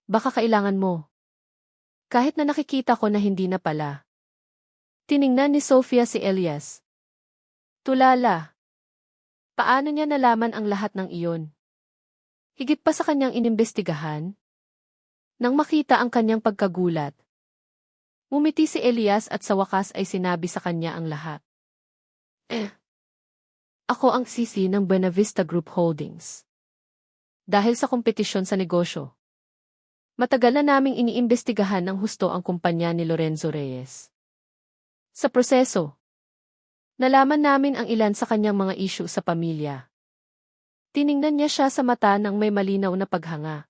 Baka kailangan mo. Kahit na nakikita ko na hindi na pala. Tiningnan ni Sofia si Elias. Tulala. Paano niya nalaman ang lahat ng iyon? Higit pa sa kanyang inimbestigahan? Nang makita ang kanyang pagkagulat, ngumiti si Elias at sa wakas ay sinabi sa kanya ang lahat. Ako ang sisi ng Buenavista Group Holdings. Dahil sa kompetisyon sa negosyo. Matagal na naming iniimbestigahan ng husto ang kumpanya ni Lorenzo Reyes. Sa proseso, nalaman namin ang ilan sa kanyang mga issue sa pamilya. Tiningnan niya siya sa mata ng may malinaw na paghanga.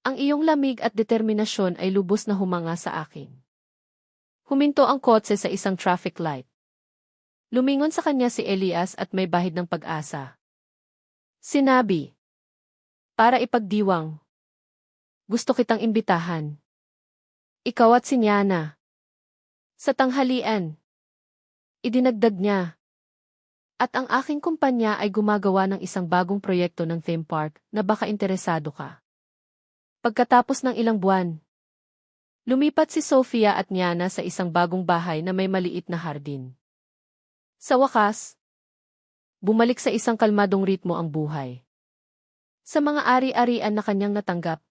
Ang iyong lamig at determinasyon ay lubos na humanga sa akin. Huminto ang kotse sa isang traffic light. Lumingon sa kanya si Elias at may bahid ng pag-asa. Sinabi, para ipagdiwang. Gusto kitang imbitahan. Ikaw at si Nyana. Sa tanghalian. Idinagdag niya. At ang aking kumpanya ay gumagawa ng isang bagong proyekto ng theme park na baka interesado ka. Pagkatapos ng ilang buwan, lumipat si Sofia at Nyana sa isang bagong bahay na may maliit na hardin. Sa wakas, bumalik sa isang kalmadong ritmo ang buhay. Sa mga ari-arian na kanyang natanggap,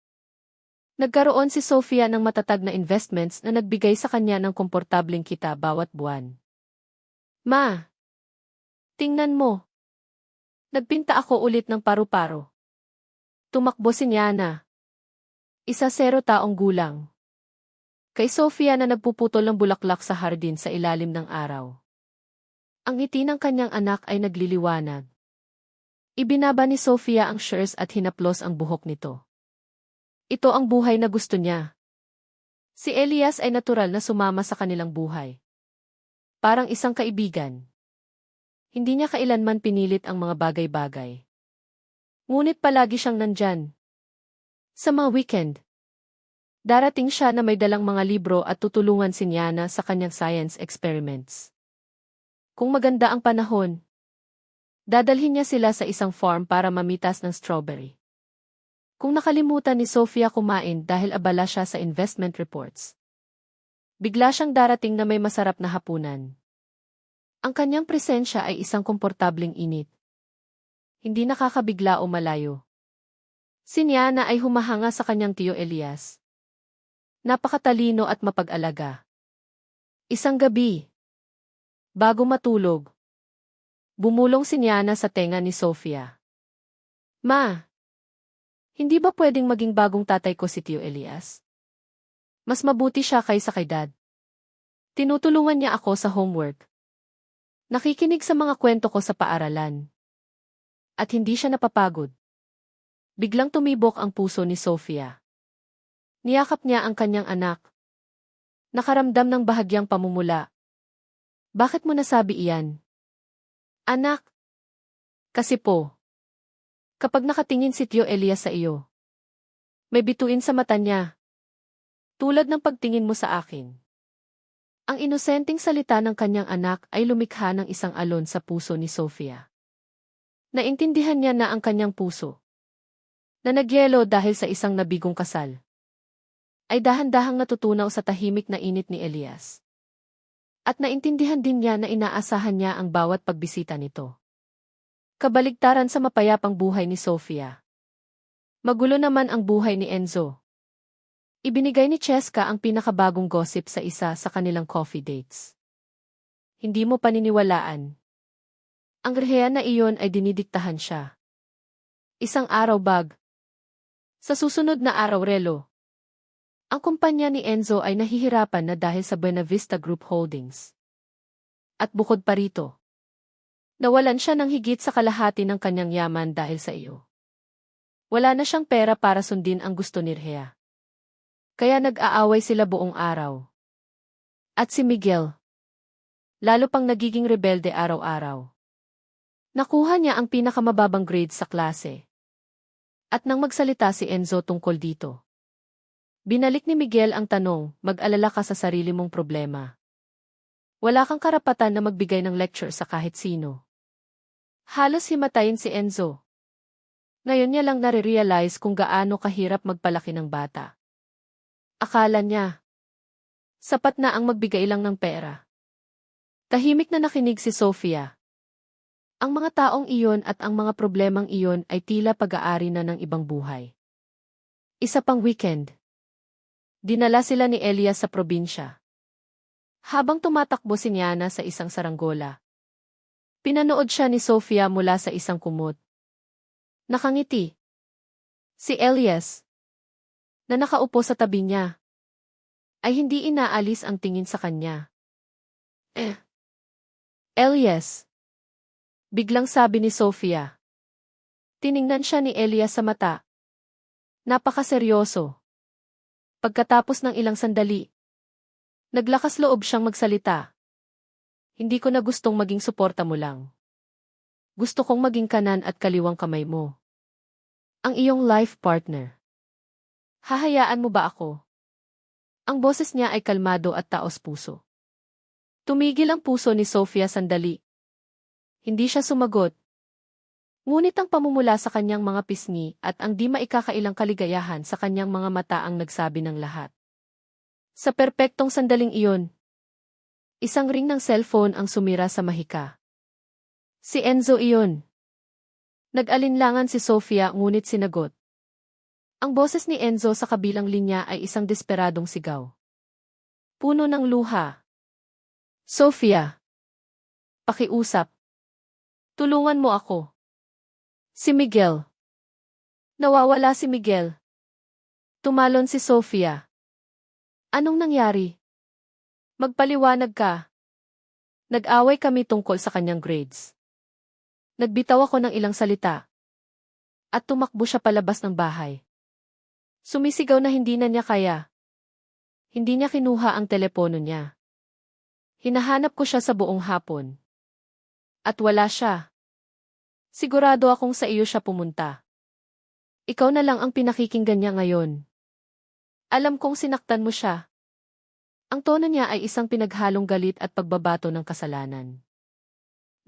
nagkaroon si Sofia ng matatag na investments na nagbigay sa kanya ng komportableng kita bawat buwan. Ma! Tingnan mo. Nagpinta ako ulit ng paru-paro. Tumakbo si Nyana. 10 taong gulang. Kay Sofia na nagpuputol ng bulaklak sa hardin sa ilalim ng araw. Ang ngiti ng kanyang anak ay nagliliwanag. Ibinaba ni Sofia ang shears at hinaplos ang buhok nito. Ito ang buhay na gusto niya. Si Elias ay natural na sumama sa kanilang buhay. Parang isang kaibigan. Hindi niya kailanman pinilit ang mga bagay-bagay. Ngunit palagi siyang nandyan. Sa mga weekend, darating siya na may dalang mga libro at tutulungan si Nyana sa kanyang science experiments. Kung maganda ang panahon, dadalhin niya sila sa isang farm para mamitas ng strawberry. Kung nakalimutan ni Sofia kumain dahil abala siya sa investment reports, bigla siyang darating na may masarap na hapunan. Ang kanyang presensya ay isang komportabling init. Hindi nakakabigla o malayo. Si Nyana ay humahanga sa kanyang tiyo Elias. Napakatalino at mapag-alaga. Isang gabi, bago matulog, bumulong si Nyana sa tenga ni Sofia. Ma, hindi ba pwedeng maging bagong tatay ko si tiyo Elias? Mas mabuti siya kaysa kay dad. Tinutulungan niya ako sa homework. Nakikinig sa mga kwento ko sa paaralan. At hindi siya napapagod. Biglang tumibok ang puso ni Sofia. Niyakap niya ang kanyang anak. Nakaramdam ng bahagyang pamumula. Bakit mo nasabi iyan? Anak. Kasi po. Kapag nakatingin si Tio Elias sa iyo, may bituin sa mata niya. Tulad ng pagtingin mo sa akin. Ang inosenteng salita ng kanyang anak ay lumikha ng isang alon sa puso ni Sofia. Naintindihan niya na ang kanyang puso, na nagyelo dahil sa isang nabigong kasal, ay dahan-dahang natutunaw sa tahimik na init ni Elias. At naintindihan din niya na inaasahan niya ang bawat pagbisita nito. Kabaligtaran sa mapayapang buhay ni Sofia. Magulo naman ang buhay ni Enzo. Ibinigay ni Cheska ang pinakabagong gossip sa isa sa kanilang coffee dates. Hindi mo paniniwalaan. Ang reheya na iyon ay dinidiktahan siya. Isang araw bag. Sa susunod na araw relo. Ang kumpanya ni Enzo ay nahihirapan na dahil sa Buena Vista Group Holdings. At bukod pa rito, nawalan siya ng higit sa kalahati ng kanyang yaman dahil sa iyo. Wala na siyang pera para sundin ang gusto ni Rhea. Kaya nag-aaway sila buong araw. At si Miguel, lalo pang nagiging rebelde araw-araw. Nakuha niya ang pinakamababang grade sa klase. At nang magsalita si Enzo tungkol dito, binalik ni Miguel ang tanong, mag-alala ka sa sarili mong problema. Wala kang karapatan na magbigay ng lecture sa kahit sino. Halos himatayin si Enzo. Ngayon niya lang nare-realize kung gaano kahirap magpalaki ng bata. Akala niya, sapat na ang magbigay lang ng pera. Tahimik na nakinig si Sofia. Ang mga taong iyon at ang mga problemang iyon ay tila pag-aari na ng ibang buhay. Isa pang weekend. Dinala sila ni Elias sa probinsya. Habang tumatakbo si Nyana sa isang saranggola, pinanood siya ni Sofia mula sa isang kumot. Nakangiti. Si Elias, na nakaupo sa tabi niya, ay hindi inaalis ang tingin sa kanya. Elias, biglang sabi ni Sofia. Tiningnan siya ni Elias sa mata. Napakaseryoso. Pagkatapos ng ilang sandali, naglakas loob siyang magsalita. Hindi ko na gustong maging suporta mo lang. Gusto kong maging kanan at kaliwang kamay mo. Ang iyong life partner. Hahayaan mo ba ako? Ang boses niya ay kalmado at taos puso. Tumigil ang puso ni Sofia sandali. Hindi siya sumagot. Ngunit ang pamumula sa kanyang mga pisngi at ang di maikakailang kaligayahan sa kanyang mga mata ang nagsabi ng lahat. Sa perpektong sandaling iyon, isang ring ng cellphone ang sumira sa mahika. Si Enzo iyon. Nag-alinlangan si Sofia ngunit sinagot. Ang boses ni Enzo sa kabilang linya ay isang desperadong sigaw. Puno ng luha. Sofia. Pakiusap. Tulungan mo ako. Si Miguel. Nawawala si Miguel. Tumalon si Sofia. Anong nangyari? Magpaliwanag ka. Nag-away kami tungkol sa kanyang grades. Nagbitaw ako ng ilang salita. At tumakbo siya palabas ng bahay. Sumisigaw na hindi na niya kaya. Hindi niya kinuha ang telepono niya. Hinahanap ko siya sa buong hapon. At wala siya. Sigurado akong sa iyo siya pumunta. Ikaw na lang ang pinakikinggan niya ngayon. Alam kong sinaktan mo siya. Ang tono niya ay isang pinaghalong galit at pagbabato ng kasalanan.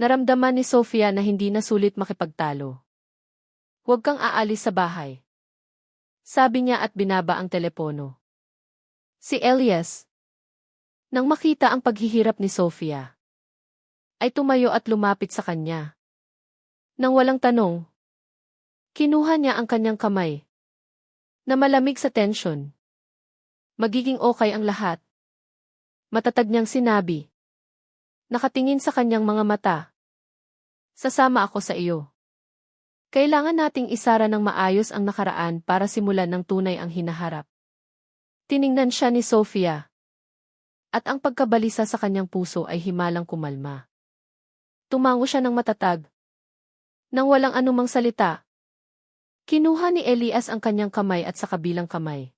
Naramdaman ni Sofia na hindi na sulit makipagtalo. Huwag kang aalis sa bahay. Sabi niya at binaba ang telepono. Si Elias. Nang makita ang paghihirap ni Sofia, ay tumayo at lumapit sa kanya. Nang walang tanong, kinuha niya ang kanyang kamay, na malamig sa tensyon. Magiging okay ang lahat. Matatag niyang sinabi. Nakatingin sa kanyang mga mata. Sasama ako sa iyo. Kailangan nating isara ng maayos ang nakaraan para simulan ng tunay ang hinaharap. Tiningnan siya ni Sofia. At ang pagkabalisa sa kanyang puso ay himalang kumalma. Tumango siya ng matatag. Nang walang anumang salita, kinuha ni Elias ang kanyang kamay at sa kabilang kamay.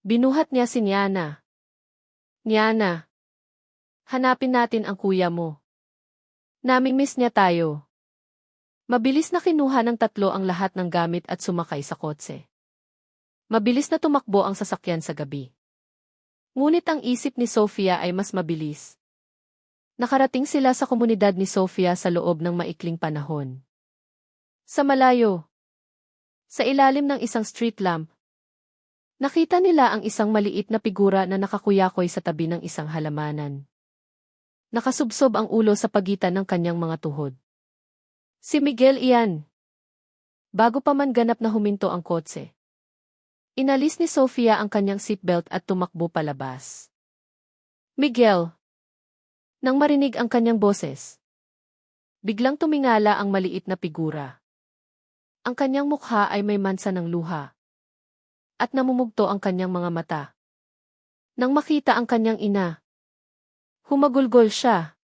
Binuhat niya si Niana. Niana, hanapin natin ang kuya mo. Namimiss niya tayo. Mabilis na kinuha ng tatlo ang lahat ng gamit at sumakay sa kotse. Mabilis na tumakbo ang sasakyan sa gabi. Ngunit ang isip ni Sofia ay mas mabilis. Nakarating sila sa komunidad ni Sofia sa loob ng maikling panahon. Sa malayo, sa ilalim ng isang street lamp, nakita nila ang isang maliit na figura na nakakuyakoy sa tabi ng isang halamanan. Nakasubsob ang ulo sa pagitan ng kanyang mga tuhod. Si Miguel iyan. Bago pa man ganap na huminto ang kotse, inalis ni Sofia ang kanyang seatbelt at tumakbo palabas. Miguel. Nang marinig ang kanyang boses, biglang tumingala ang maliit na figura. Ang kanyang mukha ay may mansa ng luha. At namumugto ang kanyang mga mata. Nang makita ang kanyang ina, humagulgol siya.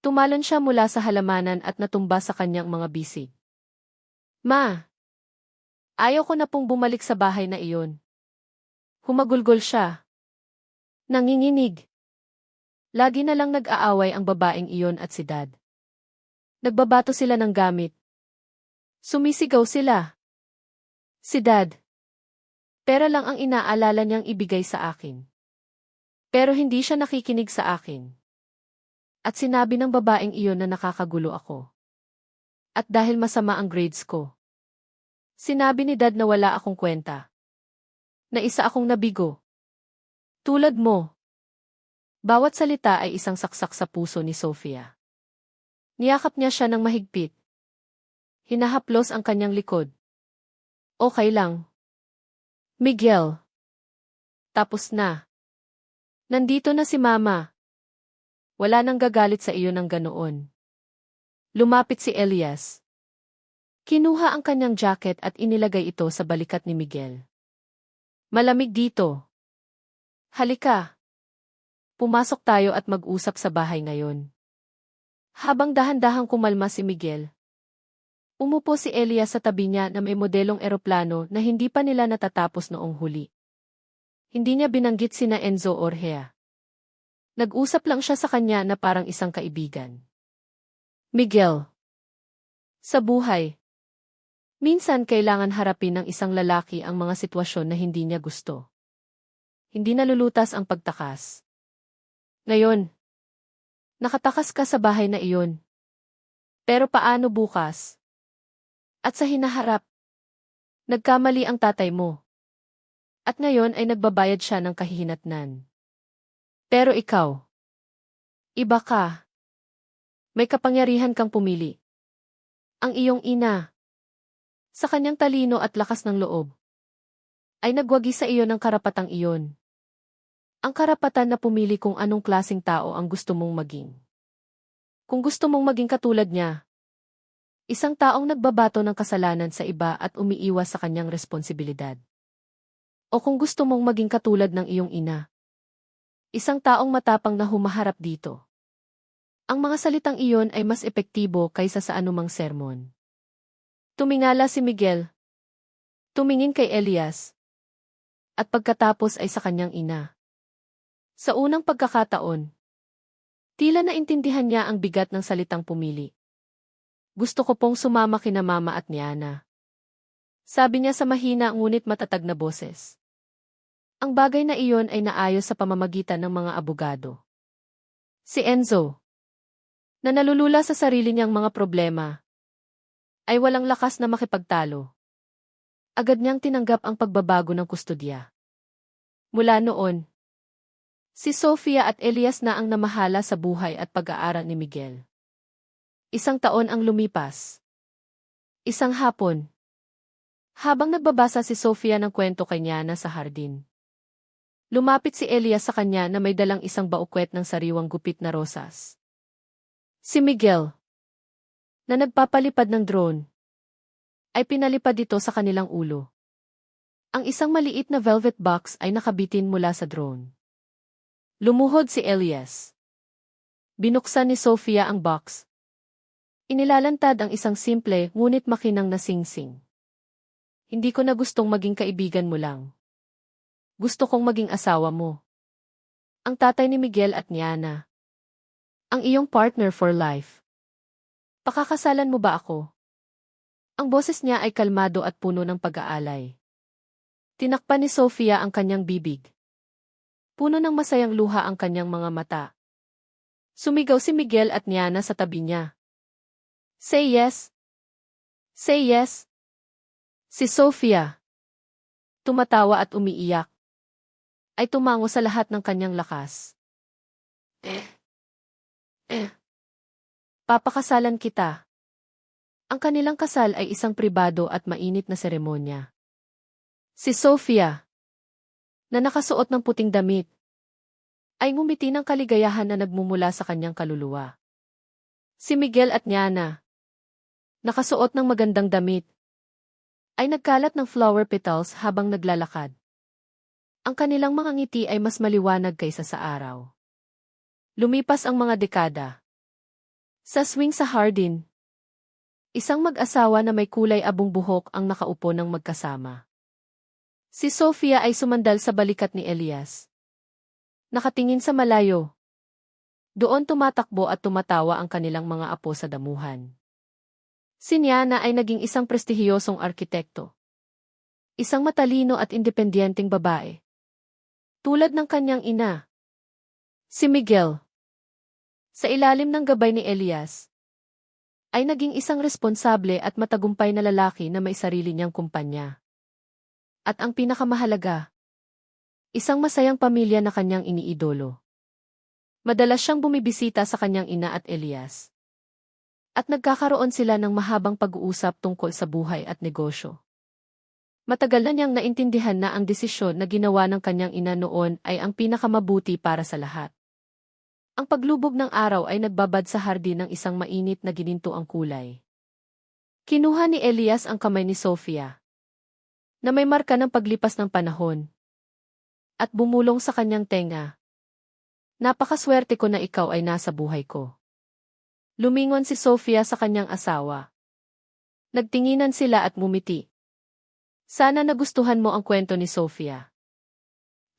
Tumalon siya mula sa halamanan at natumba sa kanyang mga bisig. Ma! Ayaw ko na pong bumalik sa bahay na iyon. Humagulgol siya. Nanginginig. Lagi na lang nag-aaway ang babaeng iyon at si Dad. Nagbabato sila ng gamit. Sumisigaw sila. Si Dad. Pera lang ang inaalala niyang ibigay sa akin. Pero hindi siya nakikinig sa akin. At sinabi ng babaeng iyon na nakakagulo ako. At dahil masama ang grades ko. Sinabi ni Dad na wala akong kwenta. Na isa akong nabigo. Tulad mo. Bawat salita ay isang saksak sa puso ni Sofia. Niyakap niya siya ng mahigpit. Hinahaplos ang kanyang likod. Okay lang. Miguel. Tapos na. Nandito na si Mama. Wala nang gagalit sa iyo ng ganoon. Lumapit si Elias. Kinuha ang kanyang jacket at inilagay ito sa balikat ni Miguel. Malamig dito. Halika. Pumasok tayo at mag-usap sa bahay ngayon. Habang dahan-dahang kumalma si Miguel, Umupo si Elias sa tabi niya na may modelong eroplano na hindi pa nila natatapos noong huli. Hindi niya binanggit sina Enzo or Hea. Nag-usap lang siya sa kanya na parang isang kaibigan. Miguel. Sa buhay, minsan kailangan harapin ng isang lalaki ang mga sitwasyon na hindi niya gusto. Hindi nalulutas ang pagtakas. Ngayon, nakatakas ka sa bahay na iyon. Pero paano bukas? At sa hinaharap, nagkamali ang tatay mo. At ngayon ay nagbabayad siya ng kahihinatnan. Pero ikaw, iba ka. May kapangyarihan kang pumili. Ang iyong ina, sa kanyang talino at lakas ng loob, ay nagwagi sa iyo ng karapatang iyon. Ang karapatan na pumili kung anong klaseng tao ang gusto mong maging. Kung gusto mong maging katulad niya, isang taong nagbabato ng kasalanan sa iba at umiiwas sa kanyang responsibilidad. O kung gusto mong maging katulad ng iyong ina, isang taong matapang na humaharap dito. Ang mga salitang iyon ay mas epektibo kaysa sa anumang sermon. Tumingala si Miguel. Tumingin kay Elias. At pagkatapos ay sa kanyang ina. Sa unang pagkakataon, tila naintindihan niya ang bigat ng salitang pumili. Gusto ko pong sumama kina Mama at Niana. Sabi niya sa mahina ngunit matatag na boses. Ang bagay na iyon ay naayos sa pamamagitan ng mga abogado. Si Enzo, na nalulula sa sarili niyang mga problema, ay walang lakas na makipagtalo. Agad niyang tinanggap ang pagbabago ng kustodya. Mula noon, si Sofia at Elias na ang namahala sa buhay at pag-aaral ni Miguel. Isang taon ang lumipas. Isang hapon. Habang nagbabasa si Sofia ng kwento kay Niana sa hardin, lumapit si Elias sa kanya na may dalang isang baukwet ng sariwang gupit na rosas. Si Miguel, na nagpapalipad ng drone, ay pinalipad ito sa kanilang ulo. Ang isang maliit na velvet box ay nakabitin mula sa drone. Lumuhod si Elias. Binuksan ni Sofia ang box. Inilalantad ang isang simple ngunit makinang na singsing. Hindi ko na gustong maging kaibigan mo lang. Gusto kong maging asawa mo. Ang tatay ni Miguel at Niana. Ang iyong partner for life. Pakakasalan mo ba ako? Ang boses niya ay kalmado at puno ng pag-aalay. Tinakpan ni Sofia ang kanyang bibig. Puno ng masayang luha ang kanyang mga mata. Sumigaw si Miguel at Niana sa tabi niya. Say yes. Say yes. Si Sofia, tumatawa at umiiyak, ay tumango sa lahat ng kanyang lakas. Papakasalan kita. Ang kanilang kasal ay isang pribado at mainit na seremonya. Si Sofia, na nakasuot ng puting damit, ay ngumiti ng kaligayahan na nagmumula sa kanyang kaluluwa. Si Miguel at Niana, nakasuot ng magandang damit, ay nagkalat ng flower petals habang naglalakad. Ang kanilang mga ngiti ay mas maliwanag kaysa sa araw. Lumipas ang mga dekada. Sa swing sa hardin, isang mag-asawa na may kulay abong buhok ang nakaupo ng magkasama. Si Sofia ay sumandal sa balikat ni Elias. Nakatingin sa malayo. Doon tumatakbo at tumatawa ang kanilang mga apo sa damuhan. Si Niana ay naging isang prestihiyosong arkitekto. Isang matalino at independenteng babae. Tulad ng kanyang ina. Si Miguel, sa ilalim ng gabay ni Elias, ay naging isang responsable at matagumpay na lalaki na may sarili niyang kumpanya. At ang pinakamahalaga, isang masayang pamilya na kanyang iniidolo. Madalas siyang bumibisita sa kanyang ina at Elias. At nagkakaroon sila ng mahabang pag-uusap tungkol sa buhay at negosyo. Matagal na niyang naintindihan na ang desisyon na ginawa ng kanyang ina noon ay ang pinakamabuti para sa lahat. Ang paglubog ng araw ay nagbabad sa hardin ng isang mainit na gininto ang kulay. Kinuha ni Elias ang kamay ni Sofia, na may marka ng paglipas ng panahon, at bumulong sa kanyang tenga. Napakaswerte ko na ikaw ay nasa buhay ko. Lumingon si Sofia sa kanyang asawa. Nagtinginan sila at ngumiti. Sana nagustuhan mo ang kwento ni Sofia.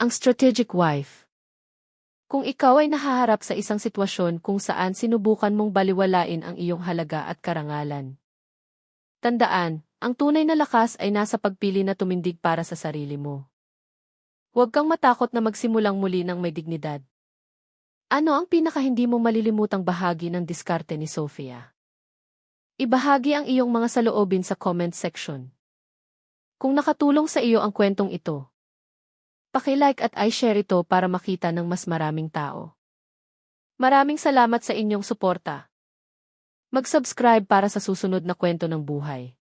Ang strategic wife. Kung ikaw ay nahaharap sa isang sitwasyon kung saan sinubukan mong baliwalain ang iyong halaga at karangalan. Tandaan, ang tunay na lakas ay nasa pagpili na tumindig para sa sarili mo. Huwag kang matakot na magsimulang muli ng may dignidad. Ano ang pinaka hindi mo malilimutang bahagi ng diskarte ni Sofia? Ibahagi ang iyong mga saloobin sa comment section. Kung nakatulong sa iyo ang kwentong ito, paki-like at i-share ito para makita ng mas maraming tao. Maraming salamat sa inyong suporta. Mag-subscribe para sa susunod na kwento ng buhay.